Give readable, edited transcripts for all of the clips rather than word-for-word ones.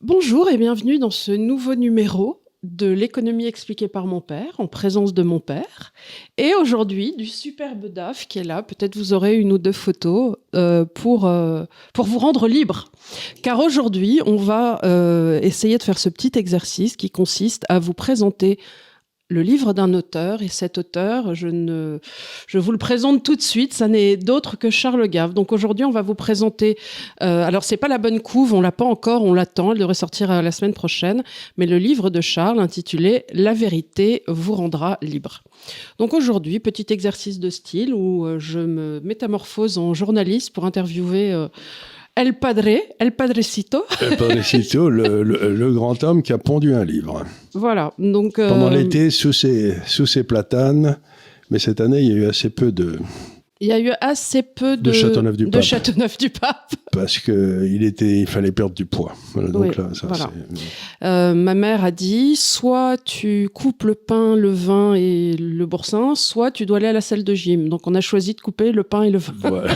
Bonjour et bienvenue dans ce nouveau numéro de l'économie expliquée par mon père, en présence de mon père. Et aujourd'hui, du superbe DAF qui est là. Peut-être vous aurez une ou deux photos pour vous rendre libre. Car aujourd'hui, on va essayer de faire ce petit exercice qui consiste à vous présenter le livre d'un auteur, et cet auteur, je vous le présente tout de suite, ça n'est d'autre que Charles Gave. Donc aujourd'hui, on va vous présenter, alors c'est pas la bonne couve, on l'a pas encore, on l'attend, elle devrait sortir la semaine prochaine, mais le livre de Charles intitulé « La vérité vous rendra libre ». Donc aujourd'hui, petit exercice de style où je me métamorphose en journaliste pour interviewer El Padrecito. El Padrecito, le grand homme qui a pondu un livre. Voilà. Donc, pendant l'été, sous ses platanes. Mais cette année, il y a eu assez peu de... Il y a eu assez peu de Châteauneuf-du-Pape. Parce qu'il fallait perdre du poids. Voilà, donc oui, là, ça, voilà. Ma mère a dit, soit tu coupes le pain, le vin et le boursin, soit tu dois aller à la salle de gym. Donc on a choisi de couper le pain et le vin. Voilà.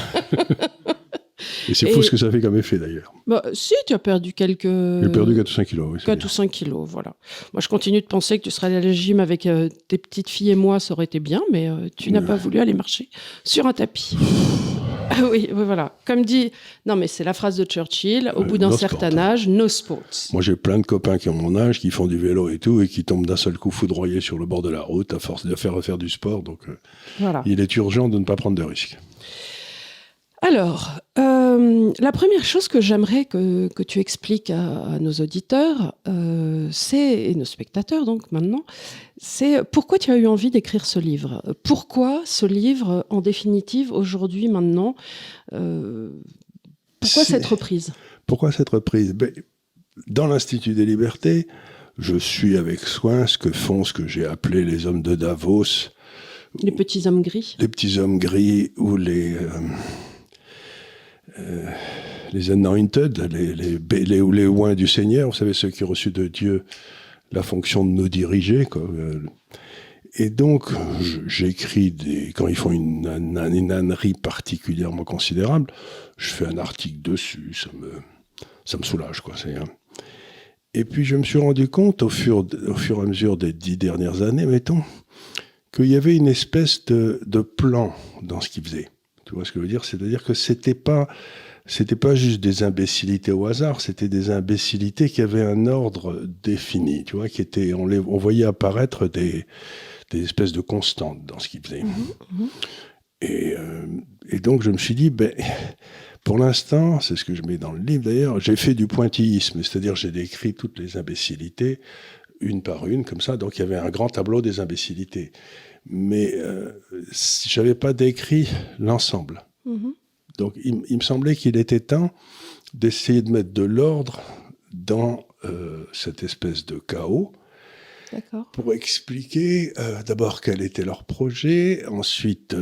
Et c'est fou ce que ça fait comme effet, d'ailleurs. Bah, si, tu as perdu quelques... J'ai perdu 4 ou 5 kilos. Oui, 4 ou 5 kilos, voilà. Moi, je continue de penser que tu serais allé à la gym avec tes petites filles et moi, ça aurait été bien, mais tu n'as pas voulu aller marcher sur un tapis. Ah oui, voilà. Comme dit... Non, mais c'est la phrase de Churchill, au bout d'un certain âge, no sports. Moi, j'ai plein de copains qui ont mon âge, qui font du vélo et tout, et qui tombent d'un seul coup foudroyés sur le bord de la route, à force de refaire du sport. Donc, voilà. Il est urgent de ne pas prendre de risques. Alors, la première chose que j'aimerais que tu expliques à nos auditeurs, et nos spectateurs donc maintenant, c'est pourquoi tu as eu envie d'écrire ce livre. Pourquoi ce livre, en définitive, aujourd'hui, maintenant, pourquoi cette reprise ? Pourquoi cette reprise ? Dans l'Institut des Libertés, je suis avec soin ce que j'ai appelé les hommes de Davos. Les petits hommes gris. Les petits hommes gris ou les anointed, les oints du Seigneur, vous savez, ceux qui ont reçu de Dieu la fonction de nous diriger, quoi. Et donc, j'écris quand ils font une ânerie particulièrement considérable, je fais un article dessus, ça me soulage, quoi. Et puis, je me suis rendu compte, au fur et à mesure des 10 dernières années, mettons, qu'il y avait une espèce de plan dans ce qu'ils faisaient. Tu vois ce que je veux dire ? C'est-à-dire que c'était pas juste des imbécilités au hasard, c'était des imbécilités qui avaient un ordre défini, tu vois, on voyait apparaître des espèces de constantes dans ce qu'ils faisaient. Et donc je me suis dit, pour l'instant, c'est ce que je mets dans le livre d'ailleurs, j'ai fait du pointillisme, c'est-à-dire j'ai décrit toutes les imbécilités une par une, comme ça, donc il y avait un grand tableau des imbécilités. Mais je n'avais pas décrit l'ensemble. Donc il me semblait qu'il était temps d'essayer de mettre de l'ordre dans cette espèce de chaos. D'accord. Pour expliquer d'abord quel était leur projet, ensuite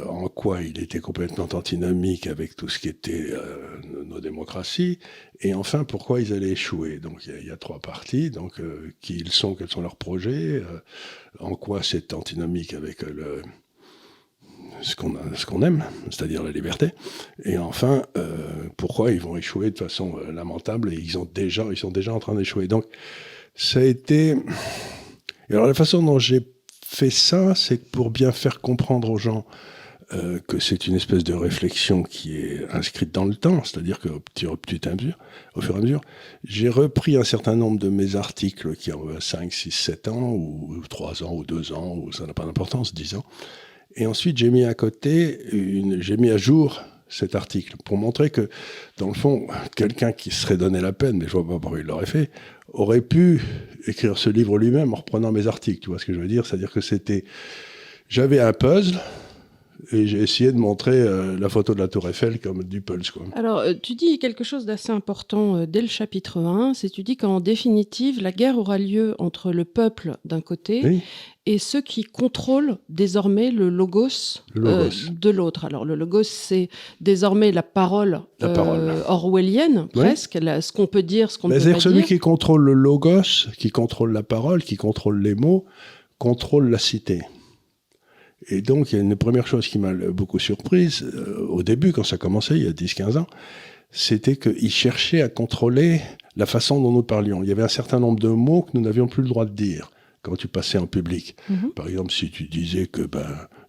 en quoi il était complètement antinomique avec tout ce qui était nos démocraties, et enfin pourquoi ils allaient échouer. Donc il y a 3 parties, donc qui ils sont, quels sont leurs projets, en quoi c'est antinomique avec ce qu'on aime, c'est-à-dire la liberté, et enfin pourquoi ils vont échouer de façon lamentable, et ils sont déjà en train d'échouer. Donc ça a été... Et alors la façon dont j'ai fait ça, c'est pour bien faire comprendre aux gens que c'est une espèce de réflexion qui est inscrite dans le temps, c'est-à-dire qu'au fur et à mesure, j'ai repris un certain nombre de mes articles qui ont 5, 6, 7 ans, ou 3 ans, ou 2 ans, ou ça n'a pas d'importance, 10 ans. Et ensuite, j'ai mis à jour cet article pour montrer que, dans le fond, quelqu'un qui se serait donné la peine, mais je vois pas pourquoi il l'aurait fait, aurait pu écrire ce livre lui-même en reprenant mes articles. Tu vois ce que je veux dire ? C'est-à-dire que j'avais un puzzle et j'ai essayé de montrer la photo de la Tour Eiffel comme du Pulse, quoi. Alors, tu dis quelque chose d'assez important dès le chapitre 1, c'est tu dis qu'en définitive, la guerre aura lieu entre le peuple d'un côté et ceux qui contrôlent désormais le logos, de l'autre. Alors, le logos, c'est désormais la parole orwellienne, presque, ce qu'on peut dire, ce qu'on ne peut pas dire. Celui qui contrôle le logos, qui contrôle la parole, qui contrôle les mots, contrôle la cité. Et donc, il y a une première chose qui m'a beaucoup surprise, au début, quand ça commençait, il y a 10-15 ans, c'était qu'ils cherchaient à contrôler la façon dont nous parlions. Il y avait un certain nombre de mots que nous n'avions plus le droit de dire quand tu passais en public. Par exemple, si tu disais que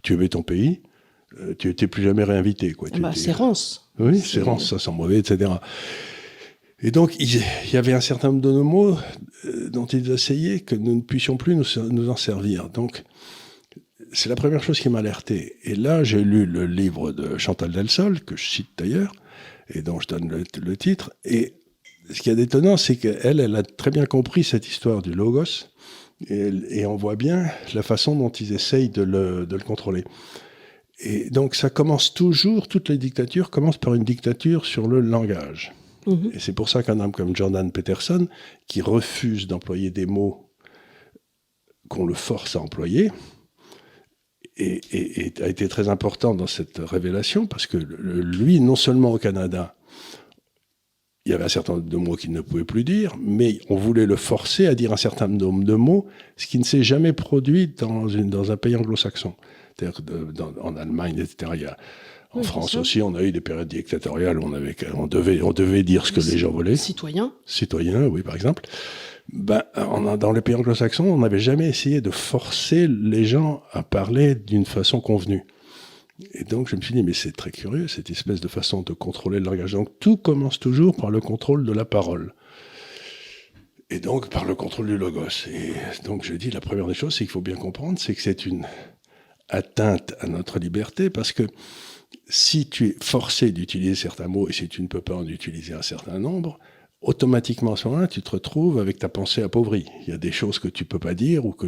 tu aimais ton pays, tu n'étais plus jamais réinvité. Quoi. C'est rance. Oui, c'est rance, ça sent mauvais, etc. Et donc, il y avait un certain nombre de mots dont ils essayaient que nous ne puissions plus nous en servir. Donc, c'est la première chose qui m'a alerté. Et là, j'ai lu le livre de Chantal Delsol, que je cite d'ailleurs, et dont je donne le titre. Et ce qui est étonnant, c'est qu'elle a très bien compris cette histoire du logos, et on voit bien la façon dont ils essayent de le contrôler. Et donc, ça commence toujours, toutes les dictatures commencent par une dictature sur le langage. Et c'est pour ça qu'un homme comme Jordan Peterson, qui refuse d'employer des mots qu'on le force à employer, et a été très important dans cette révélation, parce que lui, non seulement au Canada, il y avait un certain nombre de mots qu'il ne pouvait plus dire, mais on voulait le forcer à dire un certain nombre de mots, ce qui ne s'est jamais produit dans un pays anglo-saxon. C'est-à-dire en Allemagne, etc. En France aussi, on a eu des périodes dictatoriales où on devait dire ce que les gens voulaient. Citoyens, oui, par exemple. Dans les pays anglo-saxons, on n'avait jamais essayé de forcer les gens à parler d'une façon convenue. Et donc, je me suis dit, mais c'est très curieux, cette espèce de façon de contrôler le langage. Donc, tout commence toujours par le contrôle de la parole. Et donc, par le contrôle du logos. Et donc, je dis, la première des choses, c'est qu'il faut bien comprendre, c'est que c'est une atteinte à notre liberté, parce que si tu es forcé d'utiliser certains mots, et si tu ne peux pas en utiliser un certain nombre, automatiquement, à ce moment-là, tu te retrouves avec ta pensée appauvrie. Il y a des choses que tu ne peux pas dire ou que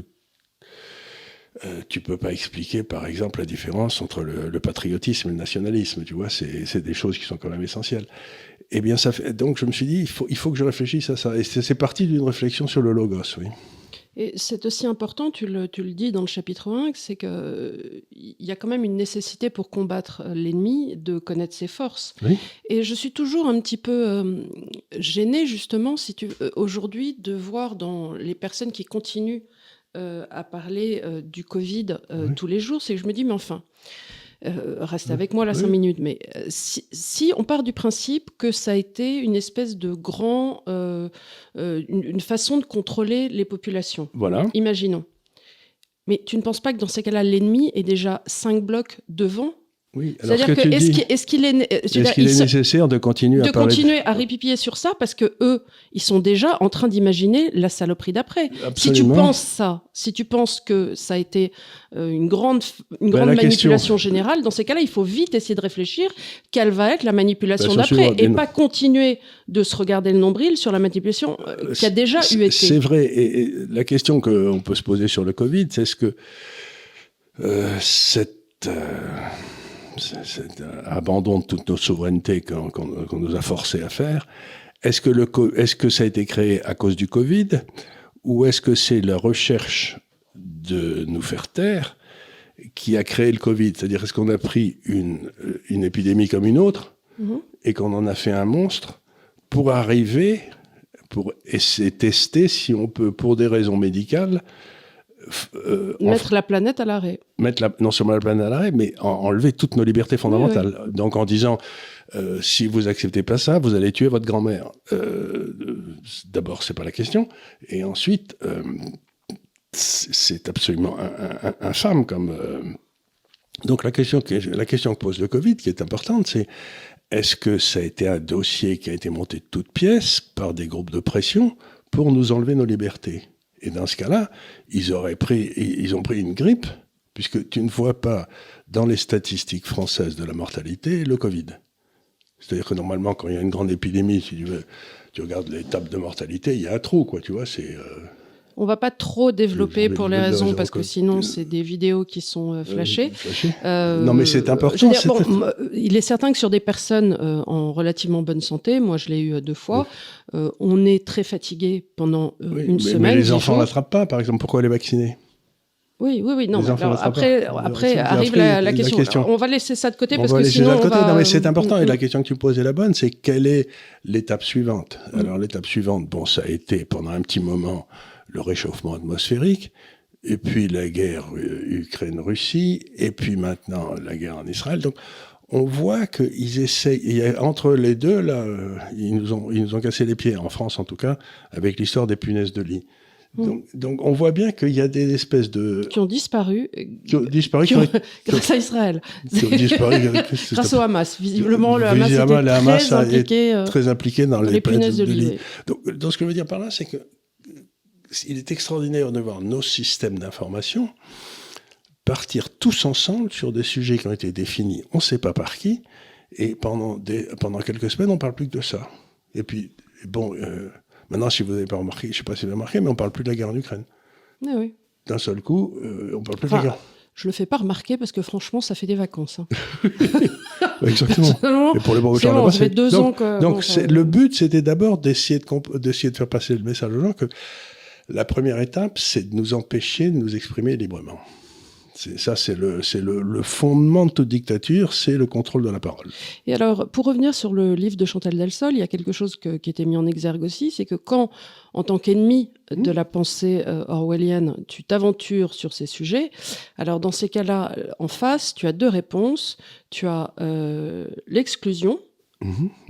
tu ne peux pas expliquer, par exemple, la différence entre le patriotisme et le nationalisme. Tu vois, c'est des choses qui sont quand même essentielles. Eh bien, donc je me suis dit, il faut que je réfléchisse à ça. Et c'est parti d'une réflexion sur le logos, oui. Et c'est aussi important, tu le dis dans le chapitre 1, c'est qu'il y a quand même une nécessité pour combattre l'ennemi de connaître ses forces. Oui. Et je suis toujours un petit peu gênée, justement, aujourd'hui, de voir dans les personnes qui continuent à parler du Covid tous les jours, c'est que je me dis, mais enfin, reste avec moi là 5 minutes, mais si on part du principe que ça a été une espèce de une façon de contrôler les populations. Voilà. Imaginons. Mais tu ne penses pas que dans ces cas-là, l'ennemi est déjà 5 blocs devant ? Oui, alors c'est-à-dire que est-ce qu'il est nécessaire de continuer à ripipiller sur ça, parce que eux, ils sont déjà en train d'imaginer la saloperie d'après. Absolument. Si tu penses ça, si tu penses que ça a été une grande manipulation générale, dans ces cas-là, il faut vite essayer de réfléchir quelle va être la manipulation d'après, et pas continuer de se regarder le nombril sur la manipulation qui a déjà eu été. C'est vrai, et la question qu'on peut se poser sur le Covid, c'est est-ce que cet abandon de toutes nos souverainetés qu'on nous a forcés à faire, est-ce que ça a été créé à cause du Covid, ou est-ce que c'est la recherche de nous faire taire qui a créé le Covid? C'est-à-dire, est-ce qu'on a pris une épidémie comme une autre et qu'on en a fait un monstre pour essayer de tester si on peut, pour des raisons médicales, mettre la planète à l'arrêt. Non seulement la planète à l'arrêt, mais enlever toutes nos libertés fondamentales. Oui. Donc en disant, si vous acceptez pas ça, vous allez tuer votre grand-mère. D'abord, c'est pas la question. Et ensuite, c'est absolument infâme comme... Donc la question que pose le Covid, qui est importante, c'est est-ce que ça a été un dossier qui a été monté de toutes pièces par des groupes de pression pour nous enlever nos libertés? Et dans ce cas-là, ils ont pris une grippe, puisque tu ne vois pas dans les statistiques françaises de la mortalité le Covid. C'est-à-dire que normalement, quand il y a une grande épidémie, si tu regardes les tables de mortalité, il y a un trou, quoi, tu vois, c'est... On va pas trop développer pour les raisons, parce que sinon, c'est des vidéos qui sont flashées. Non, mais c'est important. Il est certain que sur des personnes en relativement bonne santé, moi je l'ai eu 2 fois, on est très fatigué pendant une semaine. Mais les enfants n'attrapent pas, par exemple, pourquoi les vacciner? Oui. Non, alors, après arrive la question. On va laisser ça de côté, parce que sinon Non, mais c'est important. Et la question que tu me poses est la bonne, c'est quelle est l'étape suivante? Alors, l'étape suivante, ça a été pendant un petit moment le réchauffement atmosphérique, et puis la guerre Ukraine-Russie, et puis maintenant la guerre en Israël. Donc, on voit qu'ils essayent, entre les deux, là, ils nous ont cassé les pieds, en France en tout cas, avec l'histoire des punaises de lit. Donc on voit bien qu'il y a des espèces de... Qui ont disparu. Grâce à Israël. Qui ont disparu. Grâce au Hamas. Visiblement, le Hamas était très impliqué dans les punaises de lit. Donc ce que je veux dire par là, c'est que il est extraordinaire de voir nos systèmes d'information partir tous ensemble sur des sujets qui ont été définis, on ne sait pas par qui, et pendant quelques semaines, on ne parle plus que de ça. Et puis, bon, maintenant, si vous n'avez pas remarqué, je ne sais pas si vous avez remarqué, mais on ne parle plus de la guerre en Ukraine. Oui. D'un seul coup, on ne parle plus de la guerre. Je ne le fais pas remarquer parce que franchement, ça fait des vacances. Hein. Exactement. Et pour les pauvres gens là-bas, ça fait 2 ans que... le but, c'était d'abord d'essayer de faire passer le message aux gens que la première étape, c'est de nous empêcher de nous exprimer librement. C'est le fondement de toute dictature, c'est le contrôle de la parole. Et alors, pour revenir sur le livre de Chantal Delsol, il y a quelque chose qui était mis en exergue aussi, c'est que quand, en tant qu'ennemi de la pensée orwellienne, tu t'aventures sur ces sujets, alors dans ces cas-là, en face, tu as 2 réponses. Tu as l'exclusion.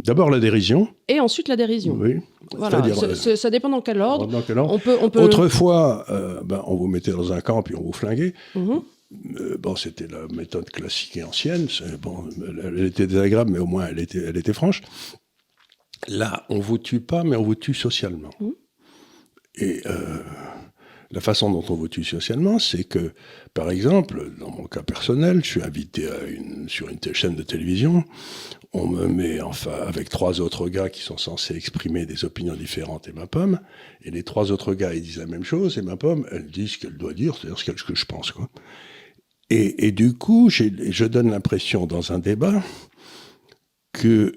D'abord la dérision. Et ensuite la dérision. Oui. Voilà. Ça dépend dans quel ordre. On peut... Autrefois, on vous mettait dans un camp puis on vous flinguait. C'était la méthode classique et ancienne. Elle était désagréable, mais au moins elle était franche. Là, on vous tue pas, mais on vous tue socialement. Et la façon dont on vous tue socialement, c'est que, par exemple, dans mon cas personnel, je suis invité sur une chaîne de télévision. On me met avec 3 autres gars qui sont censés exprimer des opinions différentes et ma pomme. Et les 3 autres gars, ils disent la même chose. Et ma pomme, elle dit ce qu'elle doit dire, c'est-à-dire ce que je pense, quoi. Et du coup, je donne l'impression dans un débat que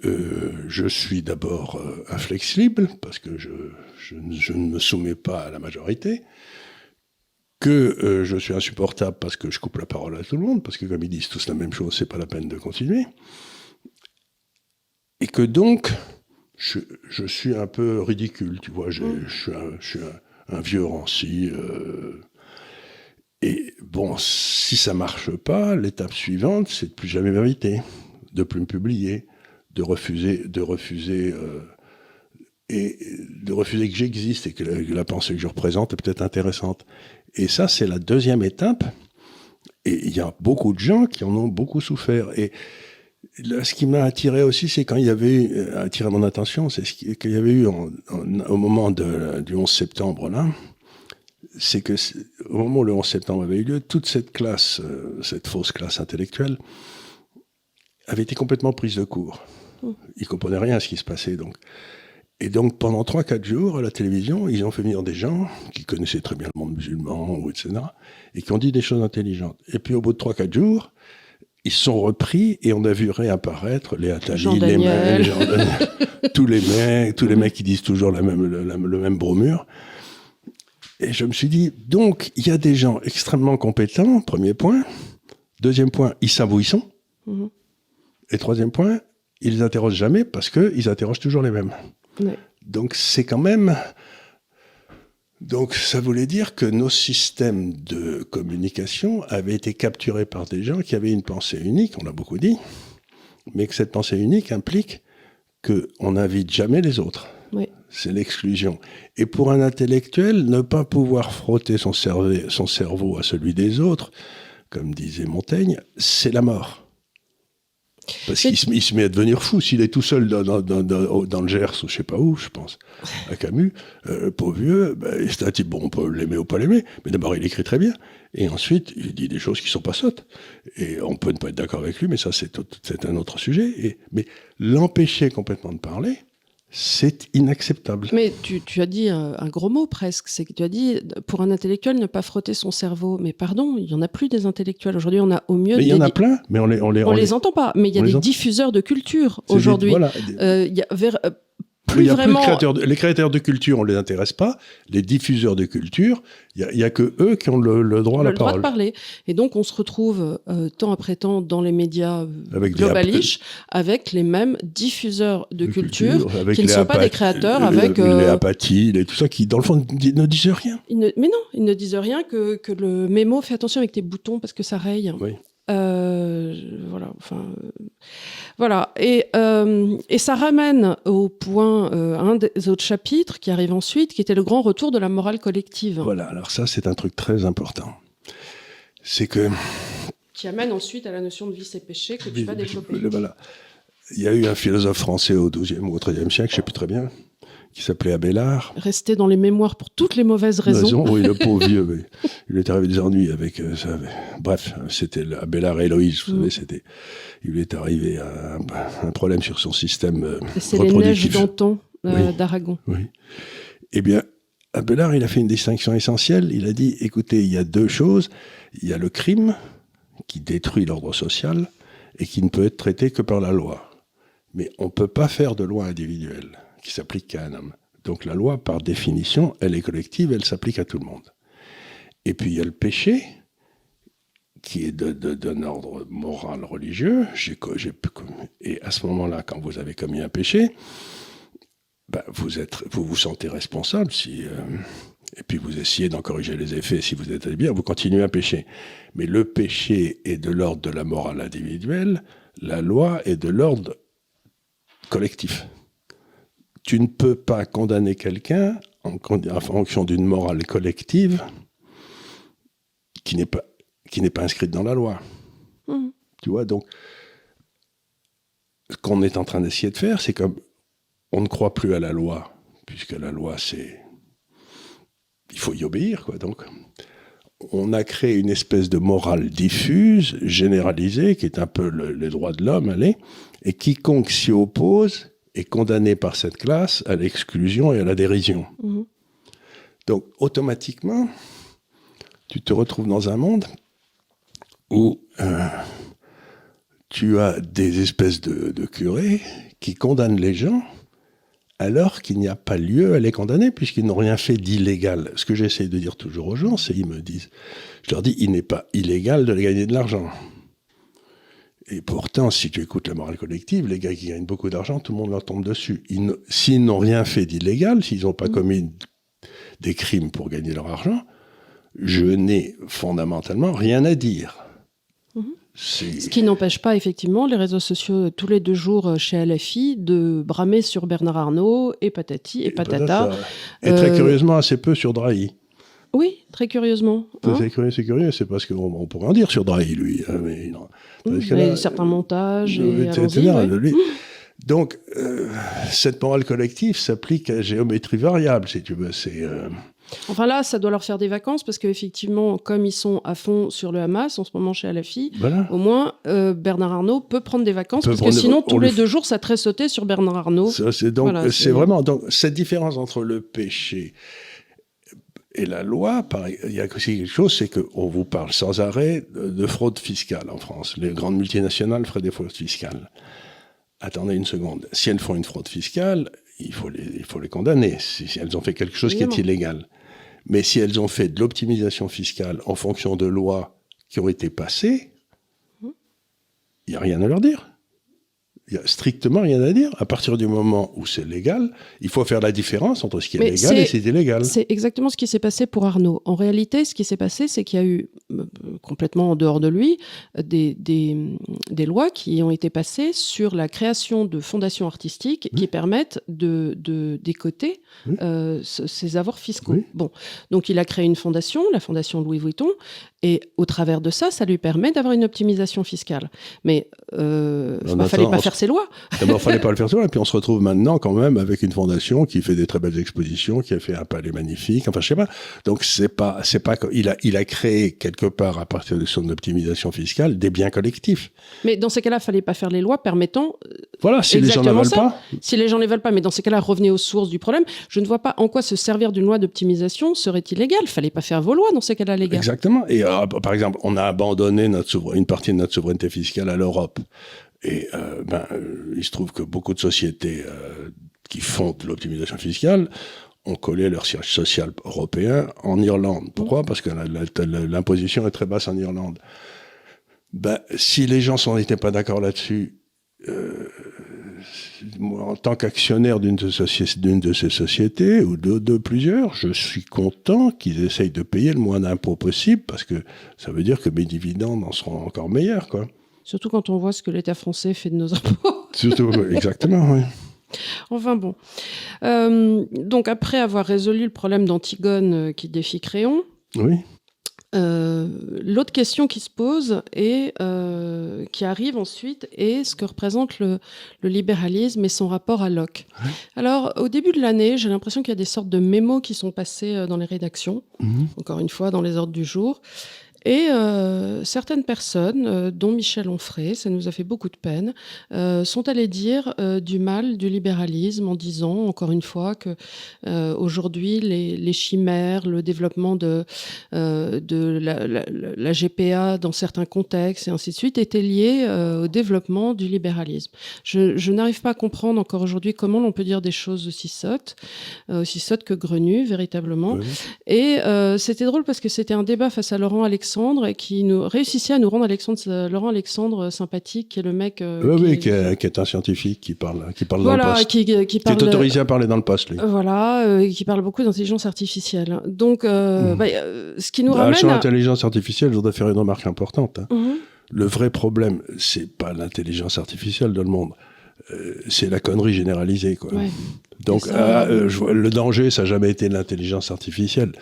je suis d'abord inflexible, parce que je ne me soumets pas à la majorité, que je suis insupportable parce que je coupe la parole à tout le monde, parce que comme ils disent tous la même chose, c'est pas la peine de continuer. Et que donc, je suis un peu ridicule, tu vois, je suis un vieux ranci. Et bon, si ça marche pas, l'étape suivante, c'est de plus jamais m'inviter, de plus me publier, de refuser que j'existe et que la pensée que je représente est peut-être intéressante. Et ça, c'est la 2e étape. Et il y a beaucoup de gens qui en ont beaucoup souffert. Et là, ce qui m'a attiré aussi, c'est quand il y avait attiré mon attention, c'est qu'il y avait eu au moment du 11 septembre, là, c'est que au moment où le 11 septembre avait eu lieu, toute cette classe, cette fausse classe intellectuelle, avait été complètement prise de court. Ils ne comprenaient rien à ce qui se passait, donc. Et donc, pendant 3-4 jours, à la télévision, ils ont fait venir des gens qui connaissaient très bien le monde musulman, etc., et qui ont dit des choses intelligentes. Et puis, au bout de 3-4 jours, ils se sont repris et on a vu réapparaître les Attali, tous les mecs qui disent toujours le même bromure. Et je me suis dit, donc, il y a des gens extrêmement compétents, premier point. 2e point, ils savent où ils sont. Et 3e point, ils les interrogent jamais parce qu'ils interrogent toujours les mêmes. Ouais. Donc, c'est quand même... Donc, ça voulait dire que nos systèmes de communication avaient été capturés par des gens qui avaient une pensée unique, on l'a beaucoup dit, mais que cette pensée unique implique qu'on n'invite jamais les autres. Oui. C'est l'exclusion. Et pour un intellectuel, ne pas pouvoir frotter son cerveau à celui des autres, comme disait Montaigne, c'est la mort. Parce qu'il se met à devenir fou. S'il est tout seul dans le Gers, ou je sais pas où, je pense, à Camus, pauvre vieux, c'est un type, bon, on peut l'aimer ou pas l'aimer, mais d'abord, il écrit très bien. Et ensuite, il dit des choses qui sont pas sottes. Et on peut ne pas être d'accord avec lui, mais ça, c'est un autre sujet. Mais l'empêcher complètement de parler, c'est inacceptable. Mais tu as dit un gros mot presque, c'est que tu as dit, pour un intellectuel, ne pas frotter son cerveau. Mais pardon, il n'y en a plus des intellectuels. Aujourd'hui, on a au mieux... Mais il y en a plein, mais on les entend pas. Mais il y a des diffuseurs de culture aujourd'hui. Plus vraiment... Les créateurs de culture, on ne les intéresse pas. Les diffuseurs de culture, il n'y a que eux qui ont le droit à la parole. Le droit de parler. Et donc, on se retrouve temps après temps dans les médias globaliches avec les mêmes diffuseurs de culture qui ne sont pas des créateurs. Les apathies, tout ça, qui, dans le fond, ne disent rien. Mais non, ils ne disent rien que le mémo, fais attention avec tes boutons parce que ça raye. Oui. Voilà, enfin... Voilà, et ça ramène au point, un des autres chapitres qui arrive ensuite, qui était le grand retour de la morale collective. Voilà, alors ça c'est un truc très important. C'est que... Qui amène ensuite à la notion de vice et péché que tu vas développer. Voilà. Il y a eu un philosophe français au XIIe ou au XIIIe siècle, je ne sais plus très bien, qui s'appelait Abélard. Resté dans les mémoires pour toutes les mauvaises raisons. Oui, le pauvre vieux, mais il lui est arrivé des ennuis avec ça. Bref, c'était Abélard et Héloïse, vous savez, il lui est arrivé un problème sur son système reproductif. C'est les neiges d'antan d'Aragon. Oui. Eh bien, Abélard, il a fait une distinction essentielle. Il a dit, écoutez, il y a deux choses. Il y a le crime qui détruit l'ordre social et qui ne peut être traité que par la loi. Mais on ne peut pas faire de loi individuelle qui s'applique qu'à un homme. Donc la loi, par définition, elle est collective, elle s'applique à tout le monde. Et puis il y a le péché, qui est d'un ordre moral religieux. Et à ce moment-là, quand vous avez commis un péché, ben, vous vous sentez responsable et puis vous essayez d'en corriger les effets. Si vous êtes bien, vous continuez à pécher. Mais le péché est de l'ordre de la morale individuelle, la loi est de l'ordre collectif. Tu ne peux pas condamner quelqu'un en fonction d'une morale collective qui n'est pas inscrite dans la loi. Mmh. Tu vois, donc, ce qu'on est en train d'essayer de faire, c'est comme on ne croit plus à la loi, puisque la loi, il faut y obéir, quoi. Donc, on a créé une espèce de morale diffuse, généralisée, qui est un peu les droits de l'homme, et quiconque s'y oppose est condamné par cette classe à l'exclusion et à la dérision. Mmh. Donc, automatiquement, tu te retrouves dans un monde où tu as des espèces de curés qui condamnent les gens alors qu'il n'y a pas lieu à les condamner puisqu'ils n'ont rien fait d'illégal. Ce que j'essaie de dire toujours aux gens, c'est je leur dis, il n'est pas illégal de gagner de l'argent. Et pourtant, si tu écoutes la morale collective, les gars qui gagnent beaucoup d'argent, tout le monde leur tombe dessus. S'ils n'ont rien fait d'illégal, s'ils n'ont pas commis des crimes pour gagner leur argent, je n'ai fondamentalement rien à dire. Ce qui n'empêche pas, effectivement, les réseaux sociaux, tous les 2 jours chez LFI, de bramer sur Bernard Arnault et patati et patata. Et très curieusement, assez peu sur Drahi. Oui, très curieusement. C'est curieux, c'est parce qu'on pourrait en dire sur Drahi, lui. Mais non. Certains montages, etc. Oui. Donc, cette morale collective s'applique à géométrie variable, si tu veux. Enfin là, ça doit leur faire des vacances parce qu'effectivement, comme ils sont à fond sur le Hamas en ce moment chez LFI, au moins Bernard Arnault peut prendre des vacances parce que sinon, tous les 2 jours, ça te sauter sur Bernard Arnault. C'est vraiment donc, cette différence entre le péché et la loi. Il y a aussi quelque chose, c'est qu'on vous parle sans arrêt de fraude fiscale en France. Les grandes multinationales feraient des fraudes fiscales. Attendez une seconde. Si elles font une fraude fiscale, il faut les condamner si elles ont fait quelque chose qui est illégal. Mais si elles ont fait de l'optimisation fiscale en fonction de lois qui ont été passées, il n'y a rien à leur dire. Il n'y a strictement rien à dire. À partir du moment où c'est légal, il faut faire la différence entre ce qui est légal et ce qui est illégal. C'est exactement ce qui s'est passé pour Arnault. En réalité, ce qui s'est passé, c'est qu'il y a eu, complètement en dehors de lui, des lois qui ont été passées sur la création de fondations artistiques qui permettent de décoter ces avoirs fiscaux. Oui. Bon. Donc, il a créé une fondation, la fondation Louis Vuitton, et au travers de ça, ça lui permet d'avoir une optimisation fiscale. Mais il ne fallait pas faire ces lois. D'abord, il ne fallait pas le faire, et puis on se retrouve maintenant quand même avec une fondation qui fait des très belles expositions, qui a fait un palais magnifique, enfin je sais pas. Donc il a créé quelque part, à partir de son optimisation fiscale, des biens collectifs. Mais dans ces cas-là, il ne fallait pas faire les lois permettant voilà, si les gens ne veulent pas. Si les gens ne les veulent pas, mais dans ces cas-là, revenez aux sources du problème. Je ne vois pas en quoi se servir d'une loi d'optimisation serait illégal. Il ne fallait pas faire vos lois dans ces cas-là, les gars. Exactement. Et par exemple, on a abandonné une partie de notre souveraineté fiscale à l'Europe. Et il se trouve que beaucoup de sociétés qui font de l'optimisation fiscale ont collé leur siège social européen en Irlande. Pourquoi ? Parce que l'imposition est très basse en Irlande. Si les gens n'étaient pas d'accord là-dessus, moi, en tant qu'actionnaire d'une de ces sociétés, ou de plusieurs, je suis content qu'ils essayent de payer le moins d'impôts possible, parce que ça veut dire que mes dividendes en seront encore meilleurs, quoi. Surtout quand on voit ce que l'État français fait de nos impôts. Surtout, exactement, oui. Enfin bon. Donc après avoir résolu le problème d'Antigone qui défie Créon, Oui. L'autre question qui se pose et qui arrive ensuite est ce que représente le libéralisme et son rapport à Locke. Ouais. Alors, au début de l'année, j'ai l'impression qu'il y a des sortes de mémos qui sont passés dans les rédactions, encore une fois dans les ordres du jour. Et certaines personnes, dont Michel Onfray, ça nous a fait beaucoup de peine, sont allées dire du mal du libéralisme en disant, encore une fois, que aujourd'hui, les chimères, le développement de la GPA dans certains contextes et ainsi de suite étaient liés au développement du libéralisme. Je n'arrive pas à comprendre encore aujourd'hui comment l'on peut dire des choses aussi sottes que grenues, véritablement. Oui. Et c'était drôle parce que c'était un débat face à Laurent Alexandre et qui réussissait à nous rendre Laurent Alexandre sympathique, qui est le mec qui est un scientifique qui parle voilà, dans le poste. qui est autorisé à parler dans le poste, lui. Voilà, qui parle beaucoup d'intelligence artificielle. Donc, ce qui nous ramène sur l'intelligence artificielle, je voudrais faire une remarque importante. Mmh. Le vrai problème, c'est pas l'intelligence artificielle dans le monde, c'est la connerie généralisée, quoi. Ouais. Donc, le danger, ça n'a jamais été l'intelligence artificielle.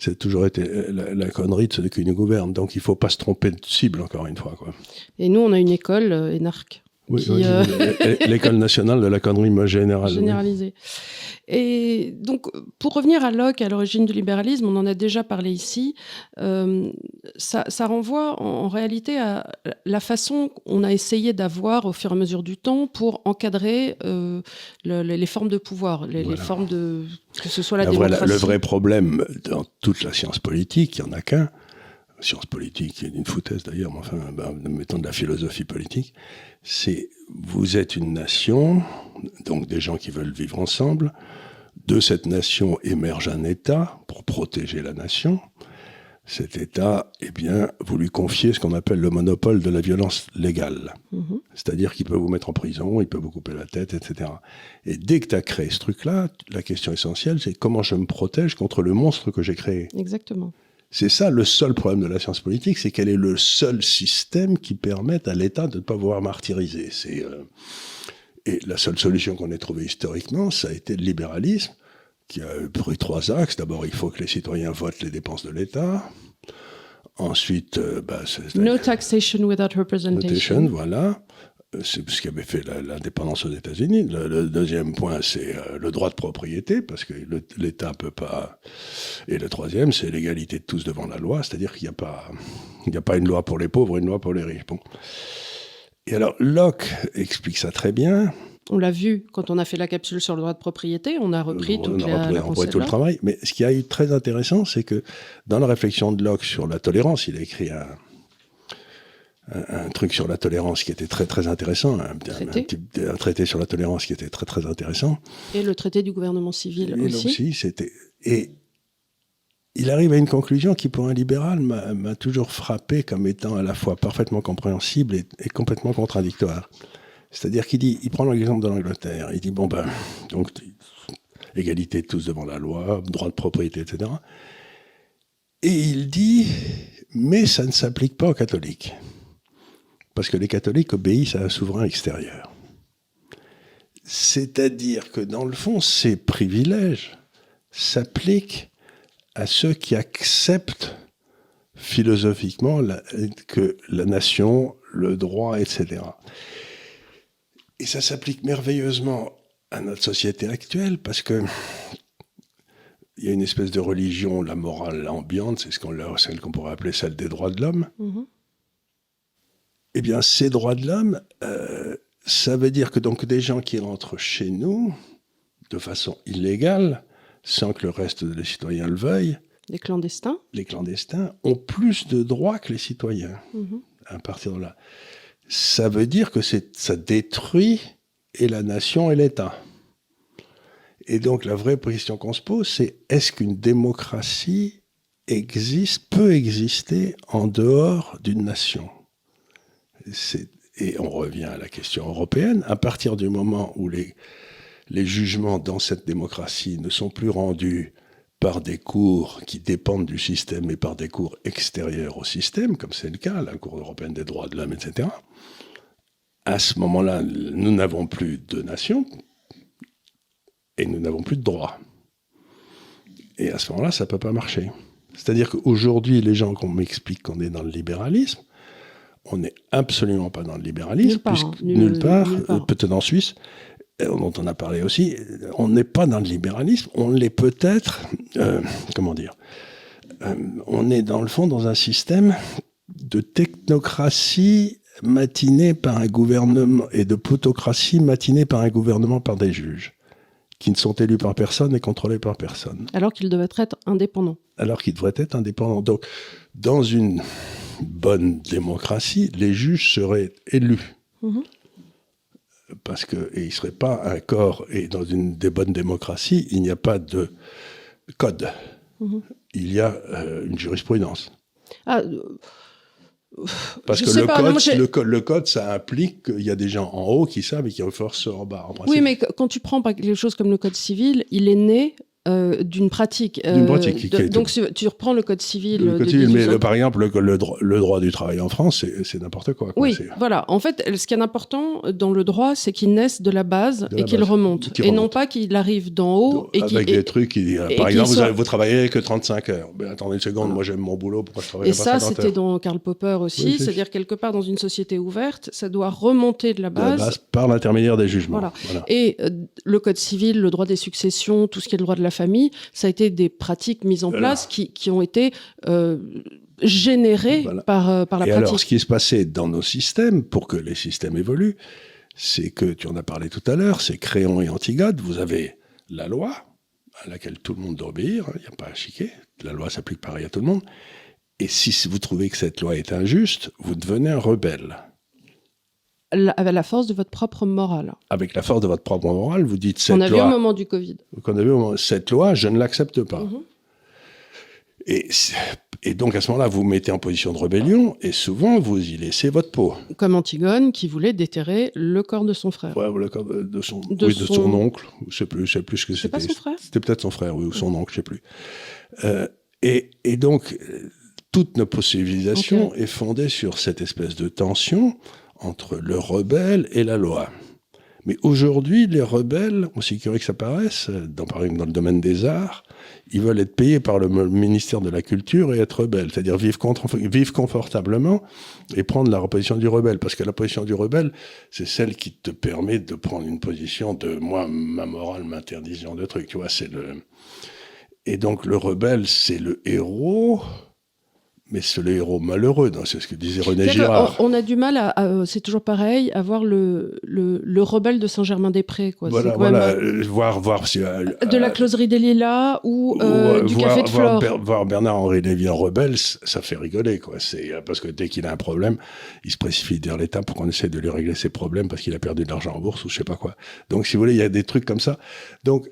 C'est toujours été la connerie de ceux qui nous gouvernent. Donc, il ne faut pas se tromper de cible, encore une fois, quoi. Et nous, on a une école, ENARC. Oui, l'école nationale de la connerie généralisée. Et donc, pour revenir à Locke, à l'origine du libéralisme, on en a déjà parlé ici, ça renvoie en réalité à la façon qu'on a essayé d'avoir au fur et à mesure du temps pour encadrer les formes de pouvoir, les formes de... que ce soit la démocratie. Le vrai problème dans toute la science politique, il n'y en a qu'un, science politique, il y a une foutaise d'ailleurs, mais enfin, mettons de la philosophie politique, c'est vous êtes une nation, donc des gens qui veulent vivre ensemble, de cette nation émerge un État pour protéger la nation. Cet État, eh bien, vous lui confiez ce qu'on appelle le monopole de la violence légale. Mmh. C'est-à-dire qu'il peut vous mettre en prison, il peut vous couper la tête, etc. Et dès que tu as créé ce truc-là, la question essentielle, c'est comment je me protège contre le monstre que j'ai créé. Exactement. C'est ça le seul problème de la science politique, c'est qu'elle est le seul système qui permette à l'État de ne pas pouvoir martyriser. Et la seule solution qu'on ait trouvée historiquement, ça a été le libéralisme, qui a pris 3 axes. D'abord, il faut que les citoyens votent les dépenses de l'État. Ensuite, no taxation without representation. Voilà. C'est ce qui avait fait l'indépendance aux États-Unis. Le deuxième point, c'est le droit de propriété, parce que l'État ne peut pas... Et le troisième, c'est l'égalité de tous devant la loi, c'est-à-dire qu'il n'y a pas une loi pour les pauvres et une loi pour les riches. Bon. Et alors, Locke explique ça très bien. On l'a vu quand on a fait la capsule sur le droit de propriété, on a repris tout le travail. Mais ce qui a eu très intéressant, c'est que dans la réflexion de Locke sur la tolérance, il a écrit un truc sur la tolérance qui était très très intéressant, un traité sur la tolérance qui était très très intéressant. Et le traité du gouvernement civil aussi. Et il arrive à une conclusion qui, pour un libéral, m'a toujours frappé comme étant à la fois parfaitement compréhensible et complètement contradictoire. C'est-à-dire il prend l'exemple de l'Angleterre, il dit, donc, égalité de tous devant la loi, droit de propriété, etc. Et il dit, mais ça ne s'applique pas aux catholiques. Parce que les catholiques obéissent à un souverain extérieur. C'est-à-dire que, dans le fond, ces privilèges s'appliquent à ceux qui acceptent philosophiquement que la nation, le droit, etc. Et ça s'applique merveilleusement à notre société actuelle parce que il y a une espèce de religion, la morale ambiante, c'est celle qu'on pourrait appeler celle des droits de l'homme. Mmh. Eh bien, ces droits de l'homme, ça veut dire que donc des gens qui rentrent chez nous de façon illégale, sans que le reste des citoyens le veuillent, les clandestins ont plus de droits que les citoyens. Mmh. À partir de là. Ça veut dire que ça détruit et la nation et l'État. Et donc la vraie question qu'on se pose, c'est est-ce qu'une démocratie peut exister en dehors d'une nation ? Et on revient à la question européenne. À partir du moment où les jugements dans cette démocratie ne sont plus rendus par des cours qui dépendent du système et par des cours extérieurs au système, comme c'est le cas, la Cour européenne des droits de l'homme, etc., à ce moment-là, nous n'avons plus de nation et nous n'avons plus de droit. Et à ce moment-là, ça ne peut pas marcher. C'est-à-dire qu'aujourd'hui, les gens qu'on m'explique qu'on est dans le libéralisme, on n'est absolument pas dans le libéralisme, nulle part. Peut-être en Suisse, dont on a parlé aussi, on n'est pas dans le libéralisme, on l'est peut-être, on est dans le fond dans un système de technocratie matinée par un gouvernement et de plutocratie matinée par un gouvernement par des juges qui ne sont élus par personne et contrôlés par personne. Alors qu'ils devraient être indépendants. Alors qu'ils devraient être indépendants. Donc, dans une bonne démocratie, les juges seraient élus. Mmh. Parce qu'ils ne seraient pas un corps. Et dans des bonnes démocraties, il n'y a pas de code. Mmh. Il y a une jurisprudence. Parce que le code, ça implique qu'il y a des gens en haut qui savent et qui renforcent en bas. En oui, mais quand tu prends quelque chose comme le code civil, il est né d'une pratique. Donc tu reprends le code civil. Mais par exemple, le droit du travail en France, c'est n'importe quoi. Oui, voilà. En fait, ce qui est important dans le droit, c'est qu'il naisse de la base et qu'il remonte. Et non pas qu'il arrive d'en haut. Avec des trucs qui disent, par exemple, vous travaillez que 35 heures. Mais attendez une seconde, moi j'aime mon boulot, pourquoi je travaille pas 50 heures ? Et ça, c'était dans Karl Popper aussi. Oui, c'est-à-dire, quelque part, dans une société ouverte, ça doit remonter de la base par l'intermédiaire des jugements. Voilà. Et le code civil, le droit des successions, tout ce qui est le droit de la famille, ça a été des pratiques mises en place qui ont été générées par la pratique. Et alors, ce qui se passait dans nos systèmes, pour que les systèmes évoluent, c'est que, tu en as parlé tout à l'heure, c'est Créon et Antigone, vous avez la loi, à laquelle tout le monde doit obéir, il n'y a pas à chiquer, la loi s'applique pareil à tout le monde, et si vous trouvez que cette loi est injuste, vous devenez un rebelle. Avec la force de votre propre morale. Avec la force de votre propre morale, vous dites cette loi... On a vu au moment du Covid. Cette loi, je ne l'accepte pas. Et donc, à ce moment-là, vous vous mettez en position de rébellion et souvent, vous y laissez votre peau. Comme Antigone, qui voulait déterrer le corps de son frère. Ouais, le corps de son oncle. Je ne sais plus ce que c'était. C'est pas son frère ? C'était peut-être son frère, oui, ou son oncle, je ne sais plus. Et donc, toute notre civilisation est fondée sur cette espèce de tension entre le rebelle et la loi. Mais aujourd'hui, les rebelles, aussi curieux que ça paraisse, par exemple dans le domaine des arts, ils veulent être payés par le ministère de la Culture et être rebelles, c'est-à-dire vivre confortablement et prendre la position du rebelle. Parce que la position du rebelle, c'est celle qui te permet de prendre une position de « moi, ma morale m'interdit ce genre de truc ». Tu vois, Et donc le rebelle, c'est le héros... Mais c'est le héros malheureux, c'est ce que disait René Girard. On a du mal c'est toujours pareil, à voir le rebelle de Saint-Germain-des-Prés. Quoi. Voir si... de la closerie des Lilas ou du Café de Flore. Voir Bernard-Henri Lévy en rebelle, ça fait rigoler. Quoi. Parce que dès qu'il a un problème, il se précipite vers l'État pour qu'on essaie de lui régler ses problèmes parce qu'il a perdu de l'argent en bourse ou je sais pas quoi. Donc, si vous voulez, il y a des trucs comme ça. Donc,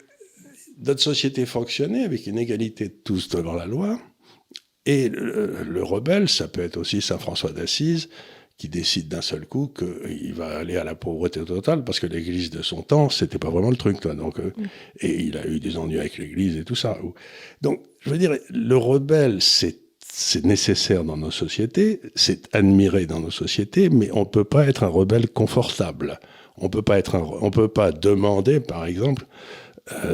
notre société fonctionnait avec une égalité de tous devant la loi. Et le rebelle, ça peut être aussi Saint François d'Assise, qui décide d'un seul coup qu'il va aller à la pauvreté totale, parce que l'Église de son temps, c'était pas vraiment le truc, toi. Donc, et il a eu des ennuis avec l'Église et tout ça. Donc, je veux dire, le rebelle, c'est nécessaire dans nos sociétés, c'est admiré dans nos sociétés, mais on peut pas être un rebelle confortable. On peut pas demander, par exemple,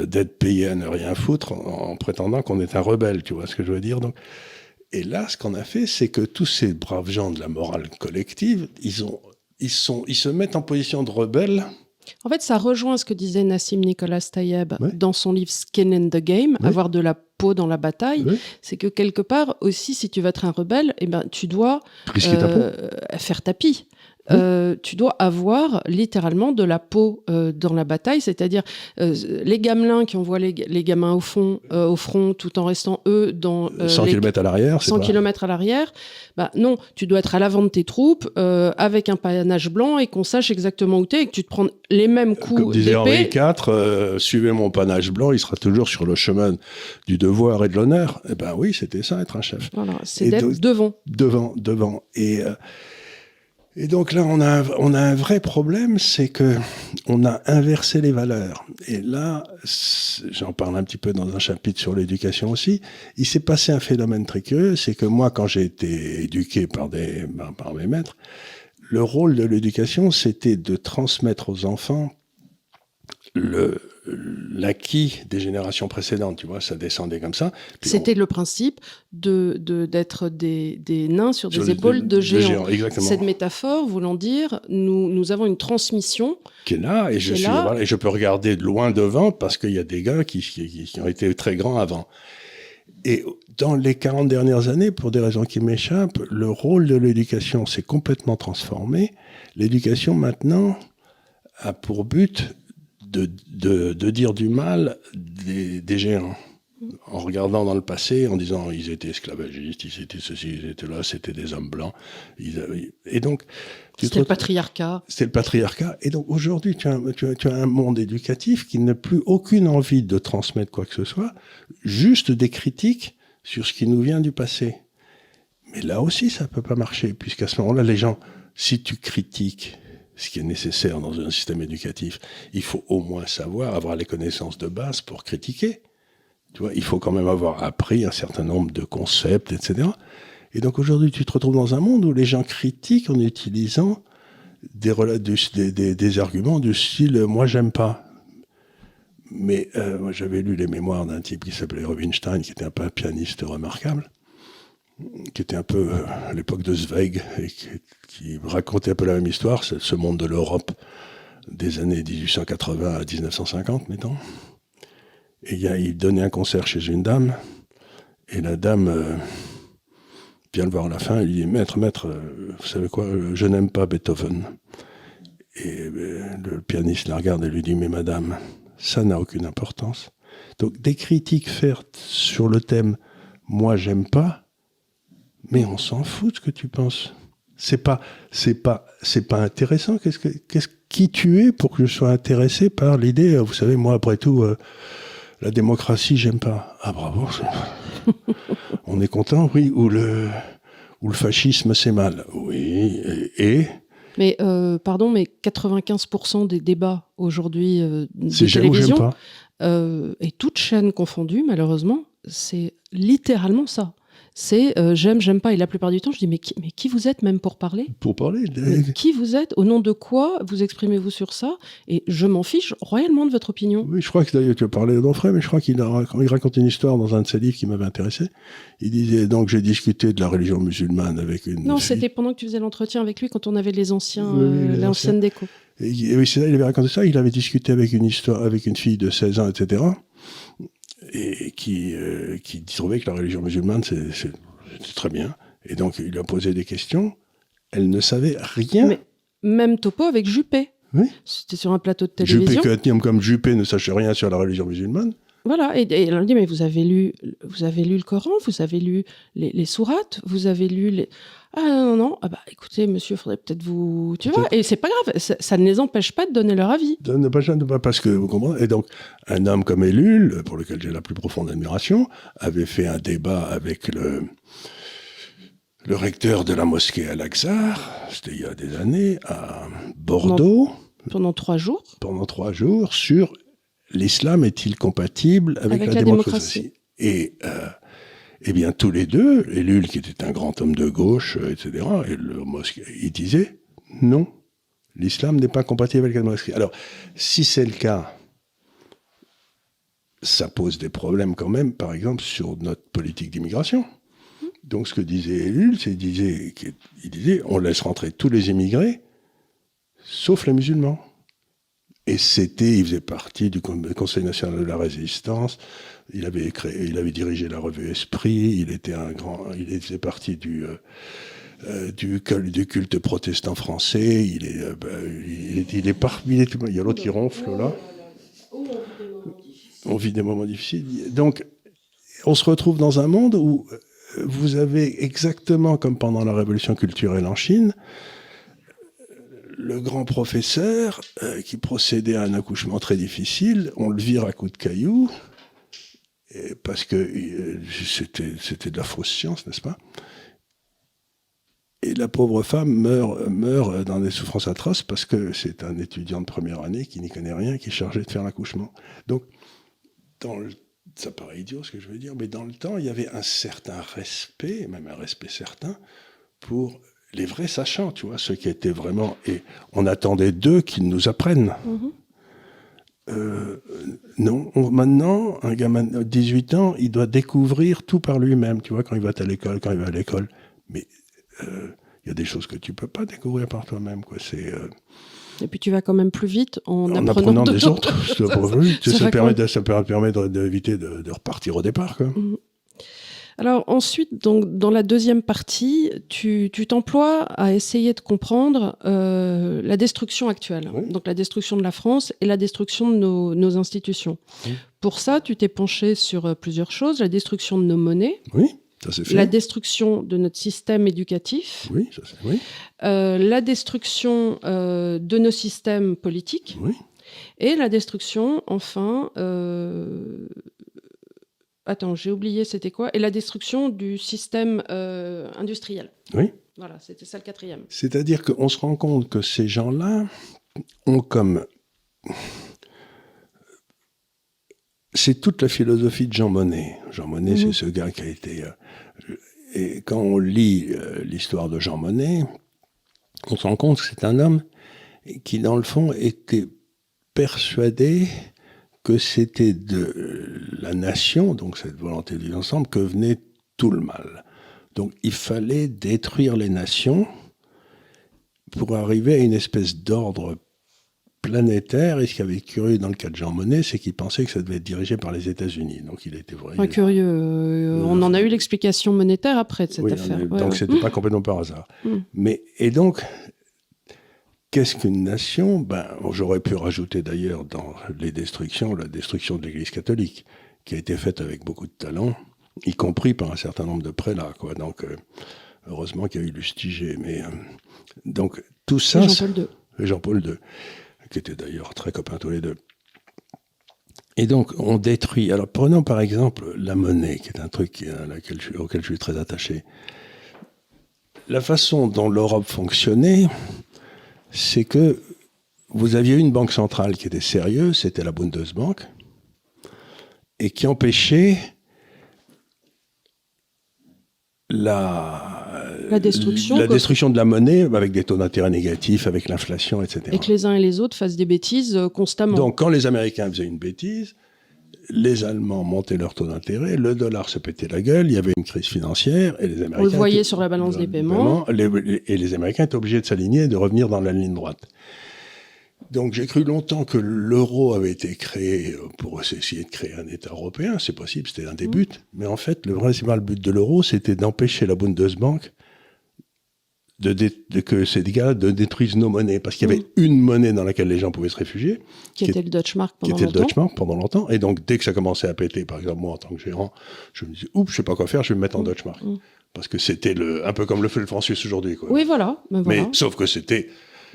d'être payé à ne rien foutre en prétendant qu'on est un rebelle, tu vois ce que je veux dire. Donc, et là, ce qu'on a fait, c'est que tous ces braves gens de la morale collective, ils se mettent en position de rebelle. En fait, ça rejoint ce que disait Nassim Nicholas Taleb dans son livre Skin in the Game, avoir de la peau dans la bataille. C'est que quelque part aussi, si tu veux être un rebelle, tu dois faire tapis. Tu dois avoir littéralement de la peau dans la bataille, c'est-à-dire les gamelins qui envoient les gamins au front tout en restant eux dans 100 km à l'arrière. 100 km à l'arrière. Non, tu dois être à l'avant de tes troupes avec un panache blanc et qu'on sache exactement où t'es et que tu te prends les mêmes coups comme disait d'épée. Henri IV, suivez mon panache blanc, il sera toujours sur le chemin du devoir et de l'honneur. Eh ben oui, c'était ça, être un chef. Voilà, c'est d'être devant. Devant. Et donc là, on a un vrai problème, c'est que on a inversé les valeurs. Et là, j'en parle un petit peu dans un chapitre sur l'éducation aussi, il s'est passé un phénomène très curieux, c'est que moi, quand j'ai été éduqué par mes maîtres, le rôle de l'éducation, c'était de transmettre aux enfants l'acquis des générations précédentes, tu vois, ça descendait comme ça. C'était le principe d'être des nains sur des épaules de géants. Exactement. Cette métaphore voulant dire, nous avons une transmission qui est là, et je peux regarder de loin devant parce qu'il y a des gars qui ont été très grands avant. Et dans les 40 dernières années, pour des raisons qui m'échappent, le rôle de l'éducation s'est complètement transformé. L'éducation, maintenant, a pour but de dire du mal des géants, en regardant dans le passé, en disant ils étaient esclavagistes, ils étaient ceci, ils étaient là, c'était des hommes blancs. Et donc, c'était le patriarcat. C'est le patriarcat. Et donc aujourd'hui, tu as un monde éducatif qui n'a plus aucune envie de transmettre quoi que ce soit, juste des critiques sur ce qui nous vient du passé. Mais là aussi, ça peut pas marcher, puisqu'à ce moment-là, les gens, si tu critiques ce qui est nécessaire dans un système éducatif, il faut au moins avoir les connaissances de base pour critiquer. Tu vois, il faut quand même avoir appris un certain nombre de concepts, etc. Et donc aujourd'hui, tu te retrouves dans un monde où les gens critiquent en utilisant des arguments du style « moi, j'aime pas ». Mais moi, j'avais lu les mémoires d'un type qui s'appelait Rubinstein, qui était un peu un pianiste remarquable, qui était un peu à l'époque de Zweig, et qui racontait un peu la même histoire, ce monde de l'Europe des années 1880 à 1950, mettons. Et il donnait un concert chez une dame, et la dame vient le voir à la fin, et lui dit « Maître, vous savez quoi, je n'aime pas Beethoven ». Et le pianiste la regarde et lui dit « Mais madame, ça n'a aucune importance ». Donc des critiques faites sur le thème « Moi, j'aime pas », mais on s'en fout de ce que tu penses. C'est pas intéressant. Qui tu es pour que je sois intéressé par l'idée, vous savez, moi, après tout, la démocratie, j'aime pas. Ah, bravo. On est content, oui. Ou le fascisme, c'est mal. Oui. Mais, pardon, mais 95% des débats aujourd'hui de télévision, j'aime pas. Et toutes chaînes confondues, malheureusement, c'est littéralement ça. C'est j'aime pas. Et la plupart du temps, je dis mais qui vous êtes même pour parler ? Pour parler qui vous êtes ? Au nom de quoi vous exprimez-vous sur ça ? Et je m'en fiche royalement de votre opinion. Oui, je crois que d'ailleurs tu as parlé d'Onfray, mais je crois qu'il raconte une histoire dans un de ses livres qui m'avait intéressé. Il disait donc j'ai discuté de la religion musulmane avec une Non, fille. c'était pendant que tu faisais l'entretien avec lui quand on avait les anciens, l'ancienne déco. Et oui, c'est là, il avait raconté ça. Il avait discuté avec une fille de 16 ans, etc. Et qui trouvait que la religion musulmane, c'était très bien. Et donc, il lui a posé des questions. Elle ne savait rien. Mais même topo avec Juppé. Oui. C'était sur un plateau de télévision. Juppé, comme Juppé ne sache rien sur la religion musulmane. Voilà, et elle dit, mais vous avez lu le Coran, vous avez lu les sourates, vous avez lu les... Ah non, ah bah écoutez, monsieur, il faudrait peut-être vous... Tu vois, et c'est pas grave, ça ne les empêche pas de donner leur avis. Parce que, vous comprenez, et donc, un homme comme Ellul, pour lequel j'ai la plus profonde admiration, avait fait un débat avec le recteur de la mosquée Al-Aqsa, c'était il y a des années, à Bordeaux. Pendant 3 jours. Pendant 3 jours, sur l'islam est-il compatible avec la démocratie. Et eh bien, tous les deux, Ellul, qui était un grand homme de gauche, etc., et le mosquée, il disait non, l'islam n'est pas compatible avec la démocratie. Alors, si c'est le cas, ça pose des problèmes quand même, par exemple, sur notre politique d'immigration. Donc, ce que disait Ellul, il disait on laisse rentrer tous les immigrés, sauf les musulmans. Et il faisait partie du Conseil national de la résistance. Il avait dirigé la revue Esprit. Il faisait partie du culte protestant français. Il y a l'autre qui ronfle là. On vit des moments difficiles. Donc, on se retrouve dans un monde où vous avez exactement comme pendant la révolution culturelle en Chine, le grand professeur qui procédait à un accouchement très difficile, on le vire à coups de cailloux, parce que c'était de la fausse science, n'est-ce pas ? Et la pauvre femme meurt dans des souffrances atroces parce que c'est un étudiant de première année qui n'y connaît rien, qui est chargé de faire l'accouchement. Donc, ça paraît idiot ce que je veux dire, mais dans le temps, il y avait un certain respect, même un respect certain, pour les vrais sachants, tu vois, ceux qui étaient vraiment... Et on attendait d'eux qu'ils nous apprennent. Non, maintenant, un gamin de 18 ans, il doit découvrir tout par lui-même, tu vois, quand il va à l'école, quand il va à l'école. Mais il y a des choses que tu peux pas découvrir par toi-même, quoi. C'est... Et puis tu vas quand même plus vite en apprenant des autres. Ça permet d'éviter de repartir au départ, quoi. Alors ensuite, donc, dans la deuxième partie, tu t'emploies à essayer de comprendre la destruction actuelle, Oui. donc la destruction de la France et la destruction de nos institutions. Oui. Pour ça, tu t'es penché sur plusieurs choses, la destruction de nos monnaies, oui, ça c'est fait. La destruction de notre système éducatif, oui, ça c'est, oui. La destruction de nos systèmes politiques, oui. Et la destruction, enfin... Attends, j'ai oublié, c'était quoi? Et la destruction du système industriel. Oui. Voilà, c'était ça le quatrième. C'est-à-dire qu'on se rend compte que ces gens-là ont comme... C'est toute la philosophie de Jean Monnet. Jean Monnet, c'est ce gars qui a été... Et quand on lit l'histoire de Jean Monnet, on se rend compte que c'est un homme qui, dans le fond, était persuadé que c'était de la nation, donc cette volonté de vivre ensemble, que venait tout le mal. Donc il fallait détruire les nations pour arriver à une espèce d'ordre planétaire. Et ce qui avait curieux dans le cas de Jean Monnet, c'est qu'il pensait que ça devait être dirigé par les États-Unis. Donc il était vrai. Curieux. On en a eu l'explication monétaire après de cette affaire. Donc c'était pas complètement par hasard. Et donc... Qu'est-ce qu'une nation? J'aurais pu rajouter d'ailleurs dans les destructions, la destruction de l'Église catholique, qui a été faite avec beaucoup de talent, y compris par un certain nombre de prélats, quoi. Donc, heureusement qu'il y a eu Lustiger. Mais donc tout ça, Jean-Paul II, qui était d'ailleurs très copains tous les deux. Et donc on détruit. Alors prenons par exemple la monnaie, qui est un truc auquel je suis très attaché. La façon dont l'Europe fonctionnait, c'est que vous aviez une banque centrale qui était sérieuse, c'était la Bundesbank, et qui empêchait la destruction de la monnaie avec des taux d'intérêt négatifs, avec l'inflation, etc. Et que les uns et les autres fassent des bêtises constamment. Donc quand les Américains faisaient une bêtise, les Allemands montaient leur taux d'intérêt, le dollar se pétait la gueule, il y avait une crise financière, et les Américains... On le voyait sur la balance des paiements. Et les Américains étaient obligés de s'aligner et de revenir dans la ligne droite. Donc j'ai cru longtemps que l'euro avait été créé pour essayer de créer un État européen, c'est possible, c'était un des buts. Mais en fait, le principal but de l'euro, c'était d'empêcher la Bundesbank que ces gars détruisent nos monnaies. Parce qu'il y avait une monnaie dans laquelle les gens pouvaient se réfugier. Qui était le Deutschmark pendant longtemps. Et donc, dès que ça commençait à péter, par exemple, moi, en tant que gérant, je me disais, oups, je sais pas quoi faire, je vais me mettre en Deutschmark. Parce que c'était un peu comme le fait le franc suisse aujourd'hui, quoi. Oui, voilà. Mais sauf que c'était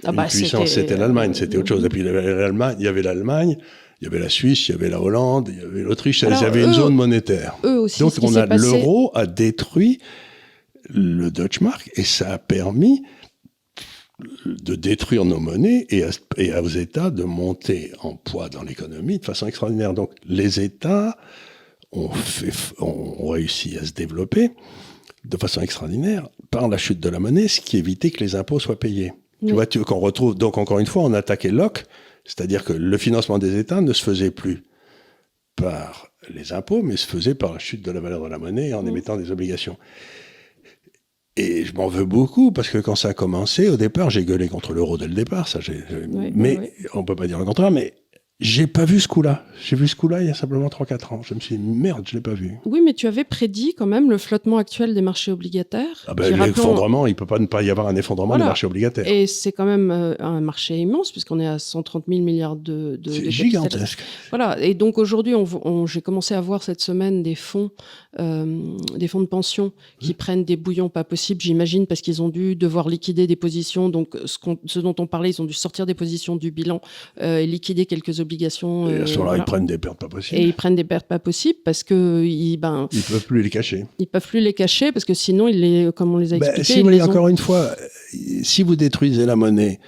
une puissance, c'était l'Allemagne, c'était autre chose. Et puis, il y avait l'Allemagne, il y avait la Suisse, il y avait la Hollande, il y avait l'Autriche, il y avait une zone monétaire. Eux aussi, donc, l'euro a détruit le Deutschmark, et ça a permis de détruire nos monnaies et aux États de monter en poids dans l'économie de façon extraordinaire. Donc les États ont réussi à se développer de façon extraordinaire par la chute de la monnaie, ce qui évitait que les impôts soient payés. Oui. Tu vois, qu'on retrouve, donc encore une fois, on attaquait Locke, c'est-à-dire que le financement des États ne se faisait plus par les impôts, mais se faisait par la chute de la valeur de la monnaie en émettant des obligations. Et je m'en veux beaucoup, parce que quand ça a commencé, au départ, j'ai gueulé contre l'euro dès le départ, on peut pas dire le contraire, mais j'ai pas vu ce coup-là. J'ai vu ce coup-là il y a simplement 3-4 ans. Je me suis dit, merde, je l'ai pas vu. Oui, mais tu avais prédit quand même le flottement actuel des marchés obligataires. L'effondrement, il peut pas ne pas y avoir un effondrement des marchés obligataires. Et c'est quand même un marché immense, puisqu'on est à 130 000 milliards de c'est gigantesque. Voilà. Et donc aujourd'hui, j'ai commencé à voir cette semaine des fonds de pension qui prennent des bouillons pas possibles, j'imagine, parce qu'ils ont dû devoir liquider des positions. Donc ce dont on parlait, ils ont dû sortir des positions du bilan et liquider quelques obligations. Et à ce moment-là, voilà. ils prennent des pertes pas possibles. Et ils prennent des pertes pas possibles parce que Ils peuvent plus les cacher. Ils peuvent plus les cacher parce que sinon, comme on les a expliqué, si vous voulez, encore une fois, si vous détruisez la monnaie,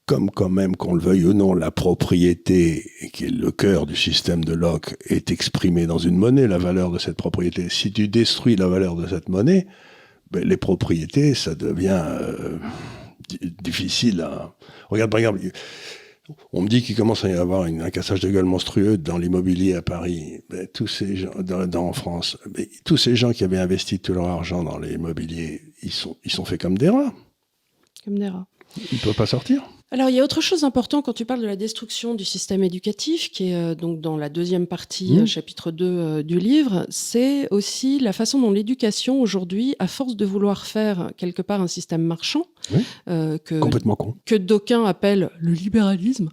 comme quand même, qu'on le veuille ou non, la propriété, qui est le cœur du système de Locke, est exprimée dans une monnaie, la valeur de cette propriété. Si tu détruis la valeur de cette monnaie, les propriétés, ça devient difficile à... Regarde, par exemple, on me dit qu'il commence à y avoir un cassage de gueule monstrueux dans l'immobilier à Paris. Tous ces gens, en France, tous ces gens qui avaient investi tout leur argent dans l'immobilier, ils sont faits comme des rats. Comme des rats. Ils ne peuvent pas sortir. Alors, il y a autre chose d'important quand tu parles de la destruction du système éducatif, qui est donc dans la deuxième partie, chapitre 2 du livre, c'est aussi la façon dont l'éducation, aujourd'hui, à force de vouloir faire quelque part un système marchand, complètement con, que d'aucuns appellent le libéralisme,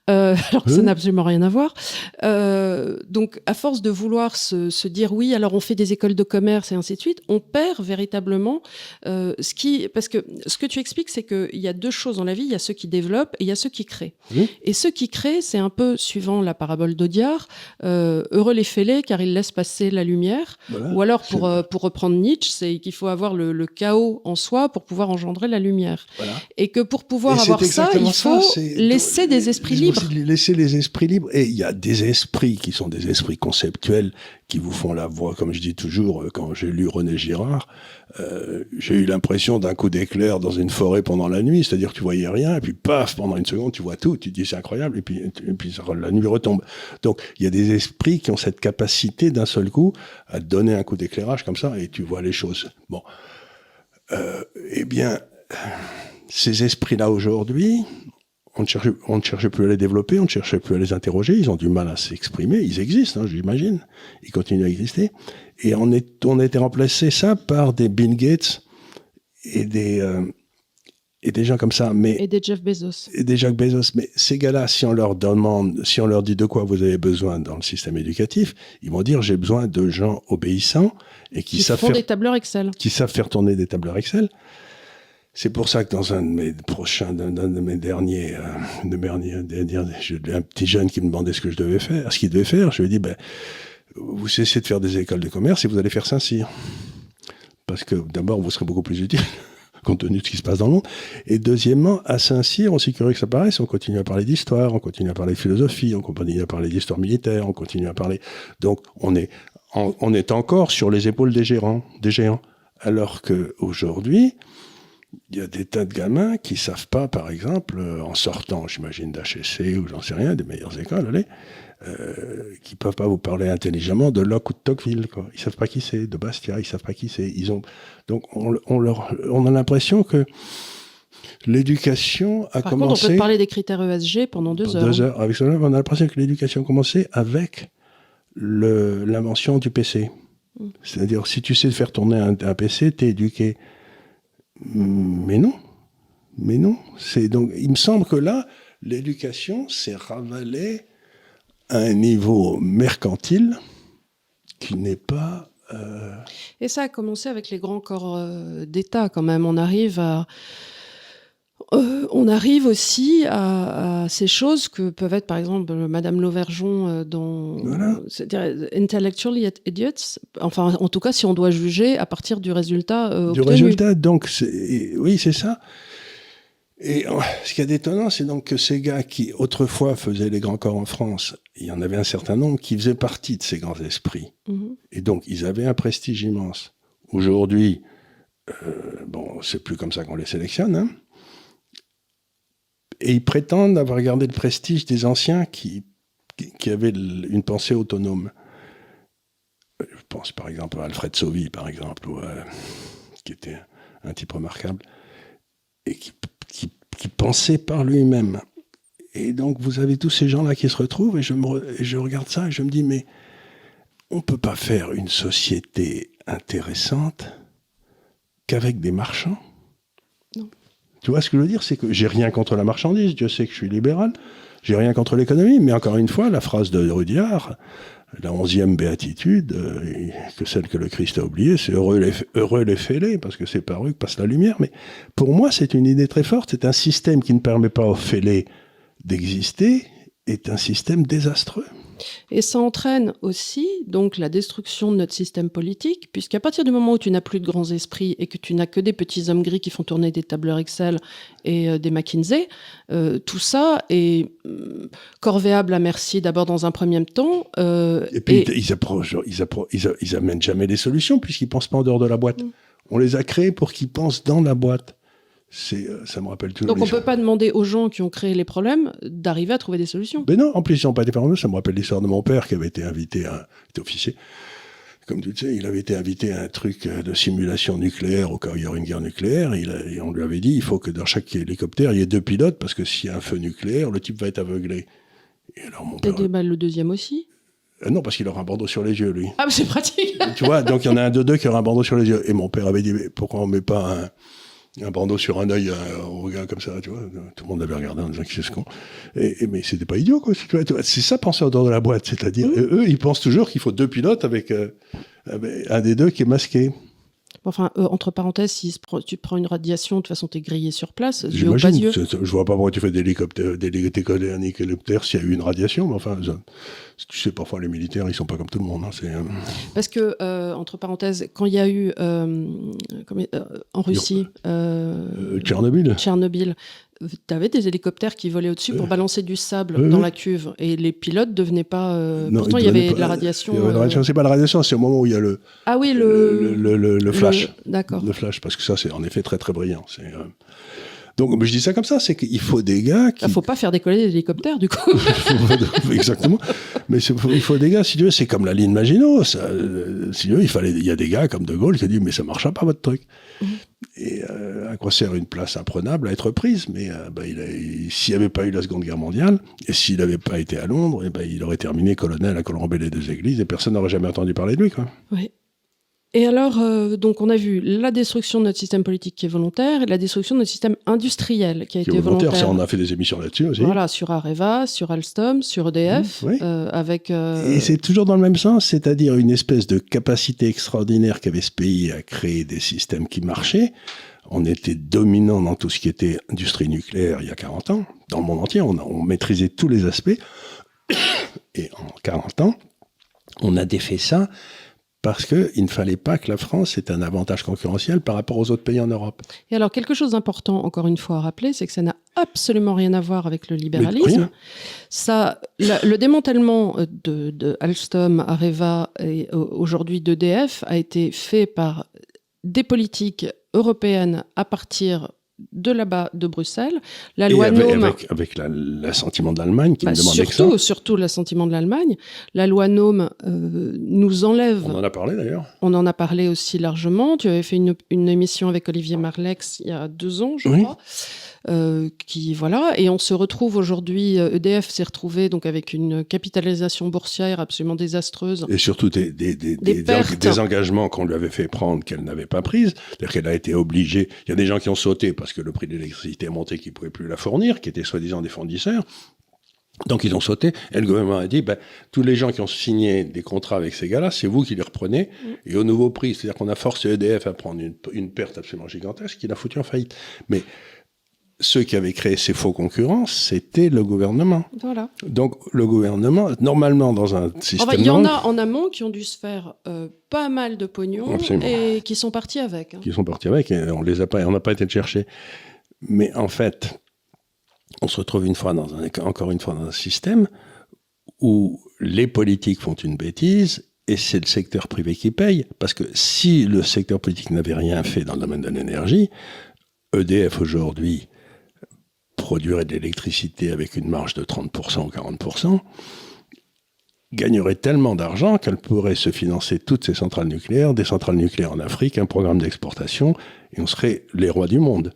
alors que ça n'a absolument rien à voir. Donc, à force de vouloir se dire oui, alors on fait des écoles de commerce et ainsi de suite, on perd véritablement parce que ce que tu expliques, c'est qu'il y a deux choses dans la vie, il y a ceux qui développent et il y a ceux qui créent. Et ceux qui créent, c'est un peu, suivant la parabole d'Audiard, heureux les fêlés car ils laissent passer la lumière. Voilà, ou alors, pour reprendre Nietzsche, c'est qu'il faut avoir le chaos en soi pour pouvoir engendrer la lumière. Voilà. Et que pour pouvoir avoir ça, il faut laisser des esprits libres. Laisser les esprits libres. Et il y a des esprits qui sont des esprits conceptuels qui vous font la voix, comme je dis toujours, quand j'ai lu René Girard, j'ai eu l'impression d'un coup d'éclair dans une forêt pendant la nuit, c'est-à-dire que tu voyais rien, et puis paf, pendant une seconde, tu vois tout, tu te dis c'est incroyable, et puis la nuit retombe. Donc, il y a des esprits qui ont cette capacité d'un seul coup à te donner un coup d'éclairage comme ça, et tu vois les choses. Bon. Eh bien, ces esprits-là aujourd'hui, on ne cherche plus à les développer, on ne cherche plus à les interroger, ils ont du mal à s'exprimer, ils existent, j'imagine, ils continuent à exister, et on a été remplacé ça par des Bill Gates et des gens comme ça, et des Jeff Bezos. Et des Jeff Bezos, mais ces gars-là, si on leur dit de quoi vous avez besoin dans le système éducatif, ils vont dire j'ai besoin de gens obéissants et qui savent faire des tableurs Excel, qui savent faire tourner des tableurs Excel. C'est pour ça que dans un de mes derniers, j'ai un petit jeune qui me demandait ce qu'il devait faire. Je lui ai dit, vous cessez de faire des écoles de commerce et vous allez faire Saint-Cyr. Parce que d'abord, vous serez beaucoup plus utile, compte tenu de ce qui se passe dans le monde. Et deuxièmement, à Saint-Cyr, aussi curieux que ça paraisse, on continue à parler d'histoire, on continue à parler de philosophie, on continue à parler d'histoire militaire, on continue à parler... Donc, on est encore sur les épaules des géants. Alors qu'aujourd'hui, il y a des tas de gamins qui savent pas, par exemple, en sortant, j'imagine, d'HEC ou j'en sais rien, des meilleures écoles, qui peuvent pas vous parler intelligemment de Locke ou de Tocqueville, quoi. Ils savent pas qui c'est, de Bastia, ils savent pas qui c'est. Donc on a l'impression que l'éducation a commencé. Par contre, on peut te parler des critères ESG pendant 2 heures. 2 heures. Avec cela, on a l'impression que l'éducation a commencé avec l'invention du PC. C'est-à-dire, si tu sais faire tourner un PC, t'es éduqué. Mais non. Donc, il me semble que là, l'éducation s'est ravalée à un niveau mercantile qui n'est pas... Et ça a commencé avec les grands corps d'État, quand même. On arrive aussi à ces choses que peuvent être, par exemple, Madame Lauvergeon c'est-à-dire intellectually idiots. Enfin, en tout cas, si on doit juger à partir du résultat obtenu. Du résultat, donc, oui, c'est ça. Et ce qui est étonnant, c'est donc que ces gars qui, autrefois, faisaient les grands corps en France, il y en avait un certain nombre qui faisaient partie de ces grands esprits. Mm-hmm. Et donc, ils avaient un prestige immense. Aujourd'hui, c'est plus comme ça qu'on les sélectionne, hein. Et ils prétendent avoir gardé le prestige des anciens qui avaient une pensée autonome. Je pense par exemple à Alfred Sauvy, par exemple, qui était un type remarquable, et qui pensait par lui-même. Et donc vous avez tous ces gens-là qui se retrouvent, et je regarde ça, et je me dis, mais on ne peut pas faire une société intéressante qu'avec des marchands. Non. Tu vois ce que je veux dire, c'est que j'ai rien contre la marchandise, Dieu sait que je suis libéral, j'ai rien contre l'économie, mais encore une fois, la phrase de Rudyard, la 11e béatitude, que celle que le Christ a oubliée, c'est heureux les fêlés, parce que c'est par eux que passe la lumière. Mais pour moi, c'est une idée très forte, c'est un système qui ne permet pas aux fêlés d'exister est un système désastreux. Et ça entraîne aussi donc la destruction de notre système politique, puisqu'à partir du moment où tu n'as plus de grands esprits et que tu n'as que des petits hommes gris qui font tourner des tableurs Excel et des McKinsey, tout ça est corvéable à merci d'abord dans un premier temps. Et puis ils amènent jamais des solutions puisqu'ils pensent pas en dehors de la boîte. On les a créés pour qu'ils pensent dans la boîte. Ça me rappelle toujours. Donc on ne peut pas demander aux gens qui ont créé les problèmes d'arriver à trouver des solutions. Mais non, en plus, ils n'ont pas été parmi nous. Ça me rappelle l'histoire de mon père qui avait été invité il était officier. Comme tu le sais, il avait été invité à un truc de simulation nucléaire au cas où il y aurait une guerre nucléaire. Et on lui avait dit, il faut que dans chaque hélicoptère, il y ait 2 pilotes parce que s'il y a un feu nucléaire, le type va être aveuglé. Et alors mon père... le deuxième aussi non, parce qu'il aura un bandeau sur les yeux, lui. Ah, mais c'est pratique. Tu vois, donc il y en a un de deux qui aura un bandeau sur les yeux. Et mon père avait dit, mais pourquoi on met pas un bandeau sur un œil au gars comme ça, tu vois. Tout le monde avait regardé en disant que c'est ce con. Mais c'était pas idiot, quoi. C'est ça, penser en dehors de la boîte. C'est-à-dire, eux, ils pensent toujours qu'il faut 2 pilotes avec un des deux qui est masqué. Enfin, entre parenthèses, si tu prends une radiation, de toute façon, t'es grillé sur place. J'imagine. Je vois pas pourquoi tu fais des hélicoptères s'il y a eu une radiation, mais enfin, tu sais, parfois les militaires, ils sont pas comme tout le monde. Hein, Parce que, entre parenthèses, quand il y a eu en Russie... Tchernobyl, t'avais des hélicoptères qui volaient au-dessus pour balancer du sable dans la cuve. Et les pilotes devenaient pas... pourtant, il y avait de la radiation. C'est pas la radiation, c'est au moment où il y a le... Ah oui, le flash. D'accord. Le flash, parce que ça, c'est en effet très, très brillant. Donc, je dis ça comme ça, c'est qu'il faut des gars qui... Il ne faut pas faire décoller des hélicoptères, du coup. Exactement. Mais il faut des gars, si tu veux, c'est comme la ligne Maginot. Si tu veux, il y a des gars comme De Gaulle qui disent, mais ça ne marchera pas, votre truc. Et à quoi sert une place imprenable à être prise? Mais s'il n'y avait pas eu la Seconde Guerre mondiale, et s'il n'avait pas été à Londres, il aurait terminé colonel à Colombey-les-Deux-Églises, et personne n'aurait jamais entendu parler de lui, quoi. Oui. Et alors, donc on a vu la destruction de notre système politique qui est volontaire et la destruction de notre système industriel qui a été volontaire. Ça, on a fait des émissions là-dessus aussi. Voilà, sur Areva, sur Alstom, sur EDF, oui. avec... Et c'est toujours dans le même sens, c'est-à-dire une espèce de capacité extraordinaire qu'avait ce pays à créer des systèmes qui marchaient. On était dominant dans tout ce qui était industrie nucléaire il y a 40 ans. Dans le monde entier, on maîtrisait tous les aspects. Et en 40 ans, on a défait ça parce qu'il ne fallait pas que la France ait un avantage concurrentiel par rapport aux autres pays en Europe. Et alors, quelque chose d'important, encore une fois, à rappeler, c'est que ça n'a absolument rien à voir avec le libéralisme. Le démantèlement de Alstom, Areva et aujourd'hui d'EDF a été fait par des politiques européennes à partir de là-bas, de Bruxelles. La loi NOM... Avec l'assentiment de l'Allemagne qui ne demandait que ça. Surtout l'assentiment de l'Allemagne. La loi NOM nous enlève... On en a parlé d'ailleurs. On en a parlé aussi largement. Tu avais fait une émission avec Olivier Marlex il y a 2 ans, je crois. Et on se retrouve aujourd'hui, EDF s'est retrouvé donc avec une capitalisation boursière absolument désastreuse. Et surtout des engagements qu'on lui avait fait prendre qu'elle n'avait pas prises. C'est-à-dire qu'elle a été obligée. Il y a des gens qui ont sauté parce que le prix de l'électricité a monté, qu'ils ne pouvaient plus la fournir, qui étaient soi-disant des fournisseurs. Donc ils ont sauté, et le gouvernement a dit, tous les gens qui ont signé des contrats avec ces gars-là, c'est vous qui les reprenez, et au nouveau prix. C'est-à-dire qu'on a forcé EDF à prendre une perte absolument gigantesque, qui l'a foutu en faillite. Mais ceux qui avaient créé ces faux concurrents, c'était le gouvernement. Voilà. Donc le gouvernement, normalement dans un système... Il y en a en amont qui ont dû se faire pas mal de pognon. Absolument. Et qui sont partis avec. Qui sont partis avec, et on n'a pas été le chercher. Mais en fait, on se retrouve encore une fois dans un système où les politiques font une bêtise et c'est le secteur privé qui paye. Parce que si le secteur politique n'avait rien fait dans le domaine de l'énergie, EDF aujourd'hui produirait de l'électricité avec une marge de 30% ou 40%, gagnerait tellement d'argent qu'elle pourrait se financer toutes ses centrales nucléaires, des centrales nucléaires en Afrique, un programme d'exportation, et on serait les rois du monde.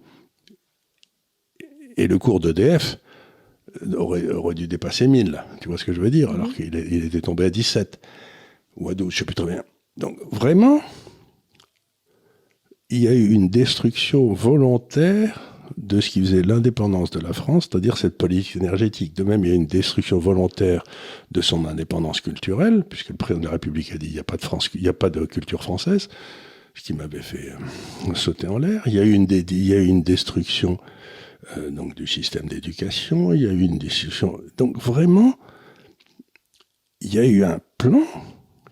Et le cours d'EDF aurait dû dépasser 1000, tu vois ce que je veux dire, alors qu'il était tombé à 17 ou à 12, je ne sais plus très bien. Donc vraiment, il y a eu une destruction volontaire de ce qui faisait l'indépendance de la France, c'est-à-dire cette politique énergétique. De même, il y a une destruction volontaire de son indépendance culturelle, puisque le président de la République a dit il n'y a pas de culture française, ce qui m'avait fait sauter en l'air. Il y a eu une destruction donc du système d'éducation, il y a eu une discussion. Donc vraiment, il y a eu un plan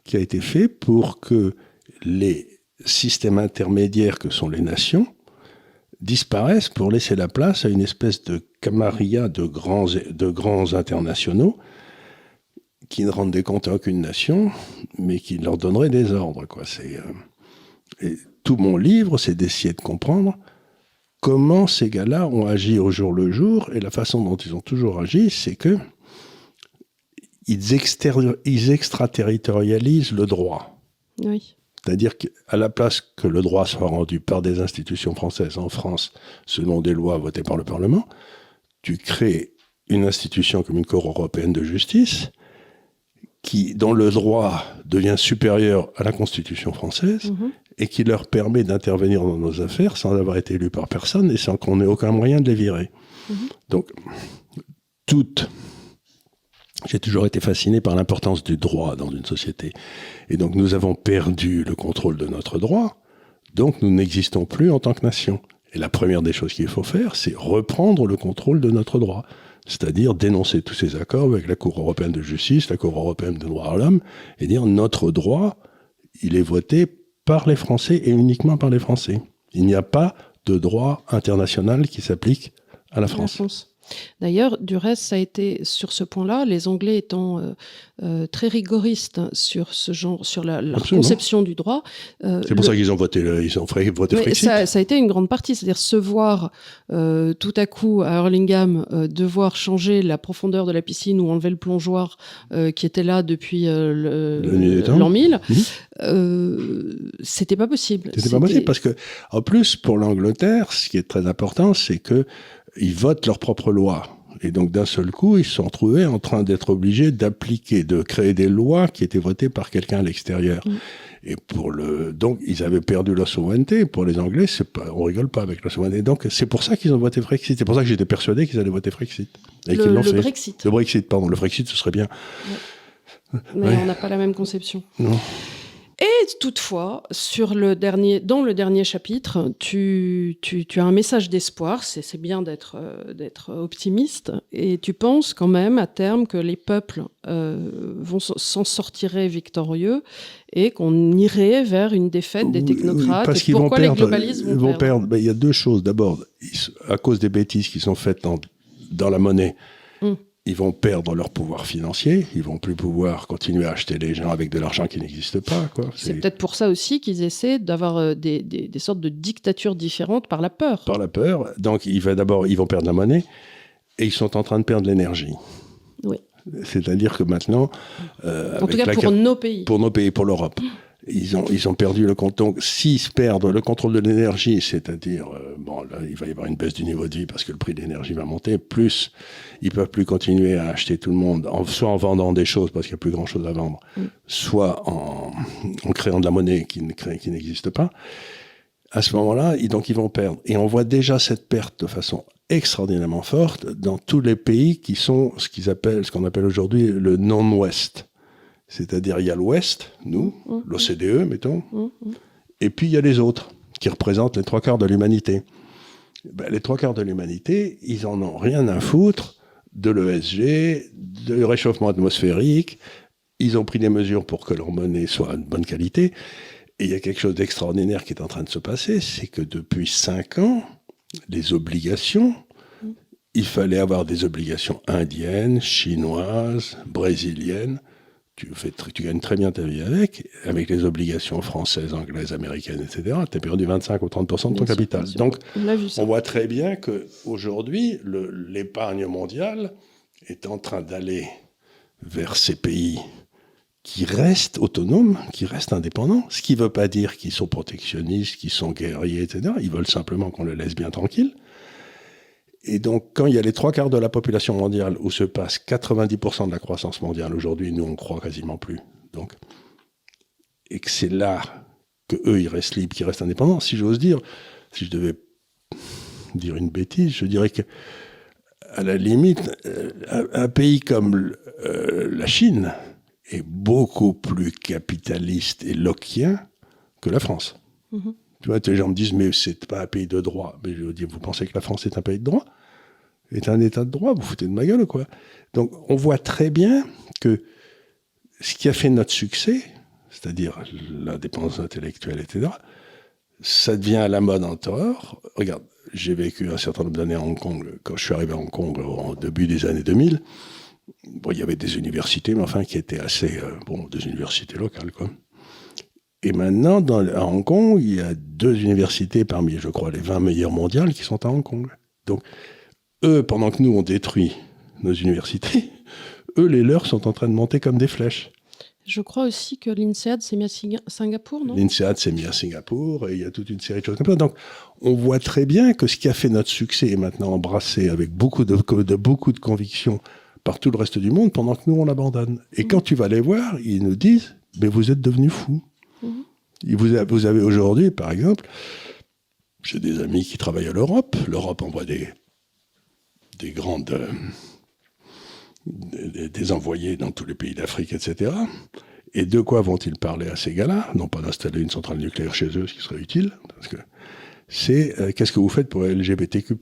qui a été fait pour que les systèmes intermédiaires que sont les nations disparaissent pour laisser la place à une espèce de camarilla de grands internationaux qui ne rendent des comptes à aucune nation, mais qui leur donneraient des ordres, quoi. Et tout mon livre, c'est d'essayer de comprendre comment ces gars-là ont agi au jour le jour, et la façon dont ils ont toujours agi, c'est que ils extraterritorialisent le droit. Oui. C'est-à-dire qu'à la place que le droit soit rendu par des institutions françaises en France, selon des lois votées par le Parlement, tu crées une institution comme une Cour européenne de justice, dont le droit devient supérieur à la Constitution française, et qui leur permet d'intervenir dans nos affaires sans avoir été élu par personne et sans qu'on ait aucun moyen de les virer. Donc, j'ai toujours été fasciné par l'importance du droit dans une société. Et donc, nous avons perdu le contrôle de notre droit, donc nous n'existons plus en tant que nation. Et la première des choses qu'il faut faire, c'est reprendre le contrôle de notre droit. C'est-à-dire dénoncer tous ces accords avec la Cour européenne de justice, la Cour européenne des droits de l'homme, et dire notre droit, il est voté par les Français et uniquement par les Français. Il n'y a pas de droit international qui s'applique à la France. D'ailleurs, du reste, ça a été sur ce point-là, les Anglais étant très rigoristes sur ce genre, sur leur conception du droit. C'est pour ça qu'ils ont voté Frexit. Ça a été une grande partie, c'est-à-dire se voir tout à coup à Hurlingham devoir changer la profondeur de la piscine ou enlever le plongeoir qui était là depuis l'an 1000. C'était pas possible. C'était pas possible parce que, en plus, pour l'Angleterre, ce qui est très important, c'est que ils votent leur propre loi. Et donc, d'un seul coup, ils se sont trouvés en train d'être obligés de créer des lois qui étaient votées par quelqu'un à l'extérieur. Et donc, ils avaient perdu leur souveraineté. Pour les Anglais, on rigole pas avec la souveraineté. Donc, c'est pour ça qu'ils ont voté Frexit. C'est pour ça que j'étais persuadé qu'ils allaient voter Frexit. Et qu'ils l'ont fait. Brexit. Le Brexit, pardon. Le Frexit, ce serait bien. Mais on n'a pas la même conception. Non. Et toutefois, dans le dernier chapitre, tu as un message d'espoir. C'est bien d'être optimiste. Et tu penses quand même à terme que les peuples s'en sortiraient victorieux et qu'on irait vers une défaite des technocrates. Parce et pourquoi les globalistes vont perdre. Il y a deux choses. D'abord, à cause des bêtises qui sont faites dans la monnaie, ils vont perdre leur pouvoir financier, ils vont plus pouvoir continuer à acheter les gens avec de l'argent qui n'existe pas, quoi. C'est peut-être pour ça aussi qu'ils essaient d'avoir des sortes de dictatures différentes par la peur. Par la peur. Donc, ils vont perdre la monnaie et ils sont en train de perdre l'énergie. Oui. C'est-à-dire que maintenant... en tout cas, pour nos pays. Pour nos pays, pour l'Europe. Ils ont perdu le contrôle. Donc, s'ils perdent le contrôle de l'énergie, c'est-à-dire, là, il va y avoir une baisse du niveau de vie parce que le prix de l'énergie va monter, plus ils peuvent plus continuer à acheter tout le monde, soit en vendant des choses parce qu'il n'y a plus grand-chose à vendre, soit en créant de la monnaie qui n'existe pas. À ce moment-là, ils vont perdre. Et on voit déjà cette perte de façon extraordinairement forte dans tous les pays qui sont ce qu'on appelle aujourd'hui le non-Ouest. C'est-à-dire, il y a l'Ouest, nous, l'OCDE, mettons, et puis il y a les autres, qui représentent les 3/4 de l'humanité. Les 3/4 de l'humanité, ils en ont rien à foutre de l'ESG, du réchauffement atmosphérique. Ils ont pris des mesures pour que leur monnaie soit de bonne qualité. Et il y a quelque chose d'extraordinaire qui est en train de se passer, c'est que depuis 5 ans, les obligations, il fallait avoir des obligations indiennes, chinoises, brésiliennes. Tu gagnes très bien ta vie avec les obligations françaises, anglaises, américaines, etc. Tu as perdu 25 ou 30% de ton capital. Donc, on voit très bien qu'aujourd'hui, l'épargne mondiale est en train d'aller vers ces pays qui restent autonomes, qui restent indépendants, ce qui ne veut pas dire qu'ils sont protectionnistes, qu'ils sont guerriers, etc. Ils veulent simplement qu'on les laisse bien tranquilles. Et donc, quand il y a les 3/4 de la population mondiale où se passe 90% de la croissance mondiale aujourd'hui, nous, on croit quasiment plus. Donc, et que c'est là qu'eux, ils restent libres, qu'ils restent indépendants. Si j'ose dire, si je devais dire une bêtise, je dirais que, à la limite, un pays comme la Chine est beaucoup plus capitaliste et lockeien que la France. Tu vois, les gens me disent, mais c'est pas un pays de droit. Mais je dis, vous pensez que la France est un pays de droit? Est un état de droit? Vous foutez de ma gueule, quoi. Donc, on voit très bien que ce qui a fait notre succès, c'est-à-dire l'indépendance intellectuelle, etc., ça devient à la mode en tort. Regarde, j'ai vécu un certain nombre d'années à Hong Kong. Quand je suis arrivé à Hong Kong, au début des années 2000, bon, il y avait des universités, mais enfin, qui étaient assez, des universités locales, quoi. Et maintenant, à Hong Kong, il y a 2 universités parmi, je crois, les 20 meilleures mondiales qui sont à Hong Kong. Donc, eux, pendant que nous, on détruit nos universités, eux, les leurs sont en train de monter comme des flèches. Je crois aussi que l'INSEAD s'est mis à Singapour, non? L'INSEAD s'est mis à Singapour, et il y a toute une série de choses comme ça. Donc, on voit très bien que ce qui a fait notre succès est maintenant embrassé avec beaucoup de conviction par tout le reste du monde, pendant que nous, on l'abandonne. Et quand tu vas les voir, ils nous disent, mais vous êtes devenus fous. Vous avez aujourd'hui, par exemple, j'ai des amis qui travaillent à l'Europe. L'Europe envoie des envoyés dans tous les pays d'Afrique, etc. Et de quoi vont-ils parler à ces gars-là? Non pas d'installer une centrale nucléaire chez eux, ce qui serait utile, parce que c'est qu'est-ce que vous faites pour LGBTQ+.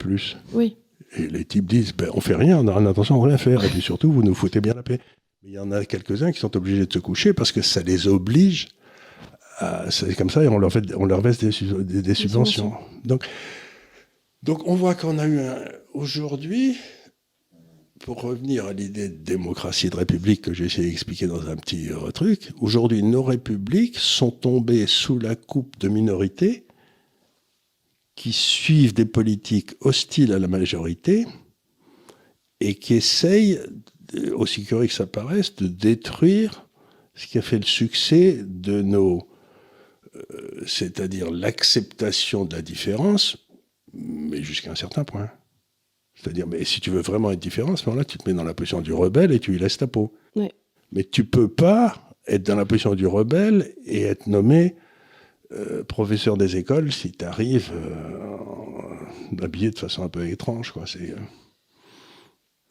Oui. Et les types disent, on fait rien, on n'a l'intention de rien faire, et puis surtout, vous nous foutez bien la paix. Mais il y en a quelques-uns qui sont obligés de se coucher parce que ça les oblige. C'est comme ça, et on leur verse des subventions. Donc, on voit qu'on a eu aujourd'hui, pour revenir à l'idée de démocratie et de république que j'ai essayé d'expliquer dans un petit truc, aujourd'hui, nos républiques sont tombées sous la coupe de minorités qui suivent des politiques hostiles à la majorité et qui essayent, aussi curieux que ça paraisse, de détruire ce qui a fait le succès de c'est-à-dire l'acceptation de la différence, mais jusqu'à un certain point. C'est-à-dire, mais si tu veux vraiment être différent, à ce moment-là, tu te mets dans la position du rebelle et tu y laisses ta peau. Ouais. Mais tu peux pas être dans la position du rebelle et être nommé professeur des écoles si tu arrives habillé de façon un peu étrange, quoi.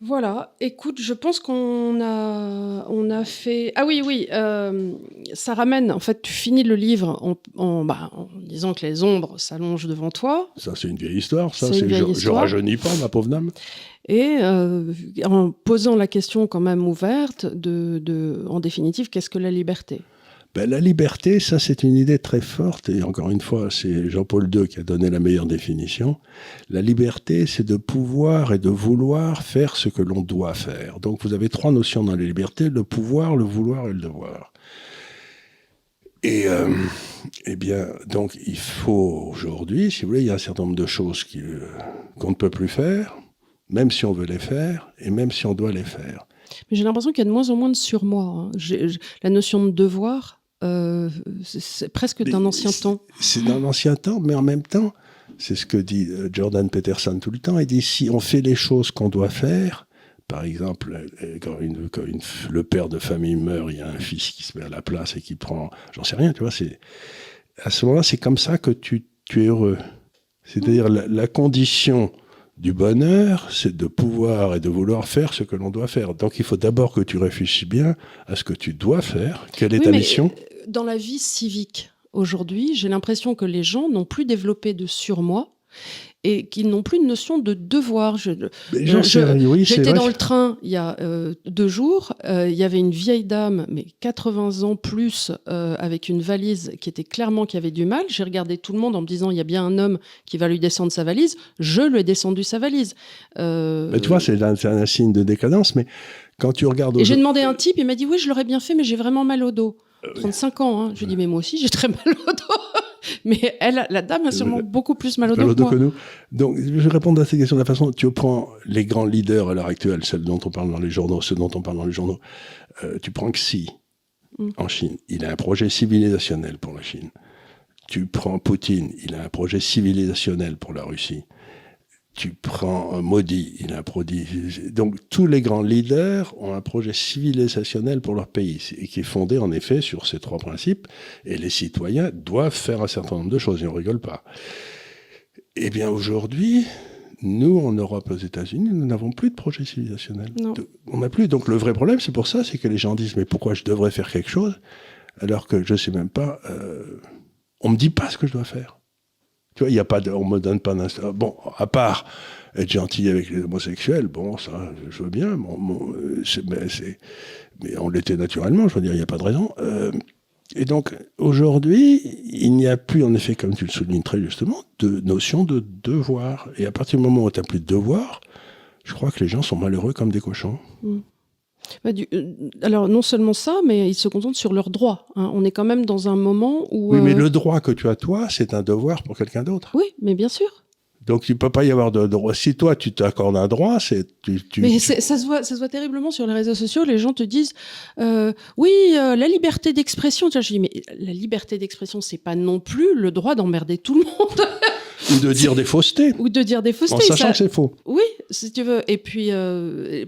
Voilà, écoute, je pense qu'on a fait... Ah oui, ça ramène, en fait, tu finis le livre en disant que les ombres s'allongent devant toi. Ça, c'est une vieille histoire, ça. Je rajeunis pas, ma pauvre dame. Et en posant la question quand même ouverte en définitive, qu'est-ce que la liberté ? La liberté, ça, c'est une idée très forte. Et encore une fois, c'est Jean-Paul II qui a donné la meilleure définition. La liberté, c'est de pouvoir et de vouloir faire ce que l'on doit faire. Donc, vous avez 3 notions dans la liberté, le pouvoir, le vouloir et le devoir. Et, donc, il faut aujourd'hui, si vous voulez, il y a un certain nombre de choses qu'on ne peut plus faire, même si on veut les faire, et même si on doit les faire. Mais j'ai l'impression qu'il y a de moins en moins de surmoi. La notion de devoir... c'est presque d'un ancien temps. C'est d'un ancien temps, mais en même temps, c'est ce que dit Jordan Peterson tout le temps. Il dit, si on fait les choses qu'on doit faire, par exemple, quand le père de famille meurt, il y a un fils qui se met à la place et qui prend... J'en sais rien, tu vois. À ce moment-là, c'est comme ça que tu es heureux. C'est-à-dire la condition du bonheur, c'est de pouvoir et de vouloir faire ce que l'on doit faire. Donc, il faut d'abord que tu réfléchisses bien à ce que tu dois faire. Quelle est ta mission ? Dans la vie civique, aujourd'hui, j'ai l'impression que les gens n'ont plus développé de surmoi et qu'ils n'ont plus de notion de devoir. J'étais dans le train il y a 2 jours, il y avait une vieille dame, mais 80 ans plus, avec une valise qui avait du mal. J'ai regardé tout le monde en me disant, il y a bien un homme qui va lui descendre sa valise. Je lui ai descendu sa valise. Tu vois, c'est un signe de décadence, mais quand tu regardes... Et j'ai demandé à un type, il m'a dit, oui, je l'aurais bien fait, mais j'ai vraiment mal au dos. 35 ans, hein. Je lui ai dit, mais moi aussi, j'ai très mal au dos. Mais la dame a sûrement beaucoup plus mal au dos que nous. Donc, je vais répondre à ces questions de la façon, tu prends les grands leaders à l'heure actuelle, ceux dont on parle dans les journaux, tu prends Xi, en Chine. Il a un projet civilisationnel pour la Chine. Tu prends Poutine, il a un projet civilisationnel pour la Russie. Tu prends Modi, il a un projet... Donc, tous les grands leaders ont un projet civilisationnel pour leur pays, et qui est fondé, en effet, sur ces 3 principes. Et les citoyens doivent faire un certain nombre de choses, et on ne rigole pas. Eh bien, aujourd'hui, nous, en Europe, aux États-Unis, nous n'avons plus de projet civilisationnel. Non. On n'a plus. Donc, le vrai problème, c'est pour ça, c'est que les gens disent, mais pourquoi je devrais faire quelque chose, alors que je ne sais même pas... on ne me dit pas ce que je dois faire. Tu vois, il y a pas, on me donne pas d'instant. Bon, à part être gentil avec les homosexuels, bon, ça, je veux bien. Mais on l'était naturellement. Je veux dire, il n'y a pas de raison. Et donc, aujourd'hui, il n'y a plus, en effet, comme tu le soulignes très justement, de notion de devoir. Et à partir du moment où tu n'as plus de devoir, je crois que les gens sont malheureux comme des cochons. Alors, non seulement ça, mais ils se concentrent sur leurs droits. Hein. On est quand même dans un moment où... Oui, mais le droit que tu as, toi, c'est un devoir pour quelqu'un d'autre. Oui, mais bien sûr. Donc, il ne peut pas y avoir de droit. Si toi, tu t'accordes un droit, Mais ça se voit terriblement sur les réseaux sociaux. Les gens te disent oui, la liberté d'expression. Tu vois, je dis, mais la liberté d'expression, c'est pas non plus le droit d'emmerder tout le monde. Ou de dire des faussetés. Ou de dire des faussetés. En sachant que c'est faux. Oui, si tu veux. Et puis,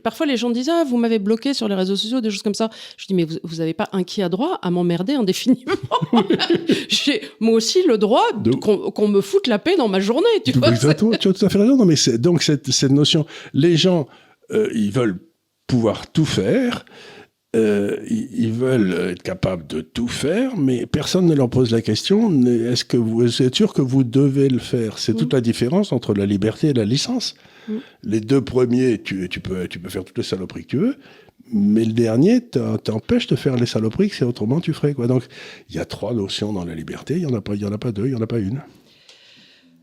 parfois, les gens disent vous m'avez bloqué sur les réseaux sociaux, des choses comme ça. Je dis, mais vous n'avez pas un qui a droit à m'emmerder indéfiniment. J'ai, moi aussi, le droit qu'on me foute la paix dans ma journée. Tu vois, tu as tout à fait raison. Non, mais donc, cette notion, les gens, ils veulent pouvoir tout faire. Ils veulent être capables de tout faire, mais personne ne leur pose la question est-ce que vous êtes sûr que vous devez le faire? C'est toute la différence entre la liberté et la licence. Les deux premiers, tu peux faire toutes les saloperies que tu veux, mais le dernier t'empêche de faire les saloperies que c'est autrement tu ferais, quoi. Donc il y a 3 notions dans la liberté, il y en a pas 2, il y en a pas une.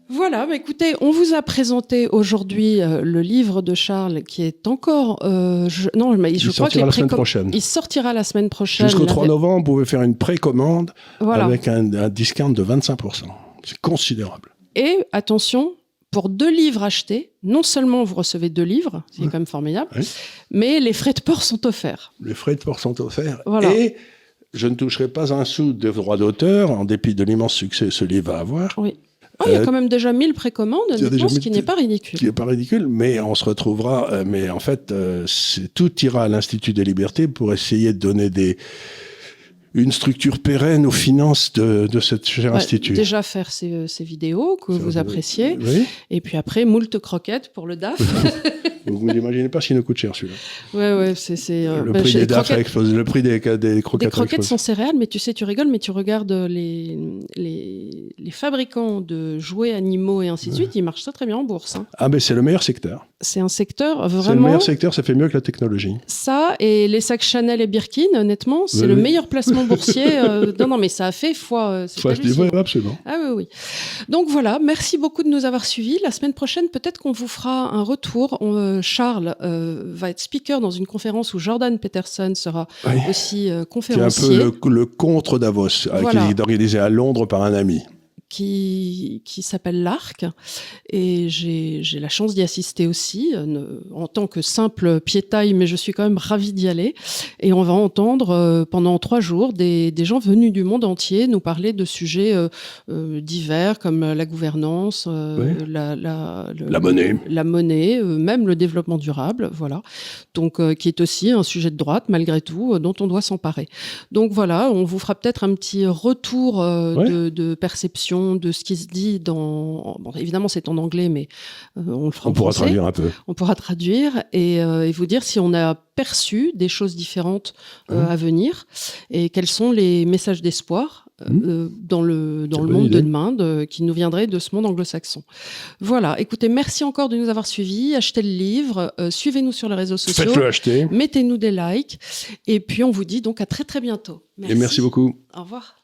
Voilà, bah écoutez, on vous a présenté aujourd'hui le livre de Charles qui est encore... je crois qu'il la semaine prochaine. Il sortira la semaine prochaine. Jusqu'au 3 novembre, vous pouvez faire une précommande voilà. avec un discount de 25%. C'est considérable. Et attention, pour 2 livres achetés, non seulement vous recevez 2 livres, c'est quand même formidable, mais les frais de port sont offerts. Les frais de port sont offerts. Voilà. Et je ne toucherai pas un sou de droits d'auteur, en dépit de l'immense succès que ce livre va avoir. Oui. Il y a quand même déjà 1000 précommandes, ce qui n'est pas ridicule. Qui n'est pas ridicule, mais on se retrouvera. Mais en fait, tout ira à l'Institut des Libertés pour essayer de donner une structure pérenne aux finances de ce cher institut. Déjà faire ces vidéos que vous appréciez, et puis après, moult croquettes pour le DAF. Vous n'imaginez pas s'il nous coûte cher, celui-là. Ouais, le prix des DAF a explosé, le prix des croquettes. Des croquettes sont céréales, mais tu sais, tu rigoles, mais tu regardes les fabricants de jouets animaux et ainsi de suite, ils marchent très bien en bourse. Hein. Ah, mais c'est le meilleur secteur. C'est un secteur vraiment... C'est le meilleur secteur, ça fait mieux que la technologie. Ça, et les sacs Chanel et Birkin, honnêtement, c'est le meilleur placement boursier. Non, mais ça a fait foi. Absolument. Ah oui. Donc voilà, merci beaucoup de nous avoir suivis. La semaine prochaine, peut-être qu'on vous fera un retour. Charles va être speaker dans une conférence où Jordan Peterson sera aussi conférencier. C'est un peu le contre Davos, qui est organisé à Londres par un ami. Qui s'appelle l'Arc, et j'ai la chance d'y assister aussi, en tant que simple piétaille, mais je suis quand même ravie d'y aller. Et on va entendre pendant 3 jours des gens venus du monde entier nous parler de sujets divers, comme la gouvernance, la monnaie, même le développement durable, voilà. Donc, qui est aussi un sujet de droite, malgré tout, dont on doit s'emparer. Donc voilà, on vous fera peut-être un petit retour de perception de ce qui se dit dans... Bon, évidemment, c'est en anglais, mais on le fera en français. On pourra traduire un peu. On pourra traduire et vous dire si on a perçu des choses différentes à venir et quels sont les messages d'espoir dans le monde de demain qui nous viendrait de ce monde anglo-saxon. Voilà, écoutez, merci encore de nous avoir suivis. Achetez le livre, suivez-nous sur les réseaux sociaux. Faites-le acheter. Mettez-nous des likes et puis on vous dit donc à très très bientôt. Merci. Et merci beaucoup. Au revoir.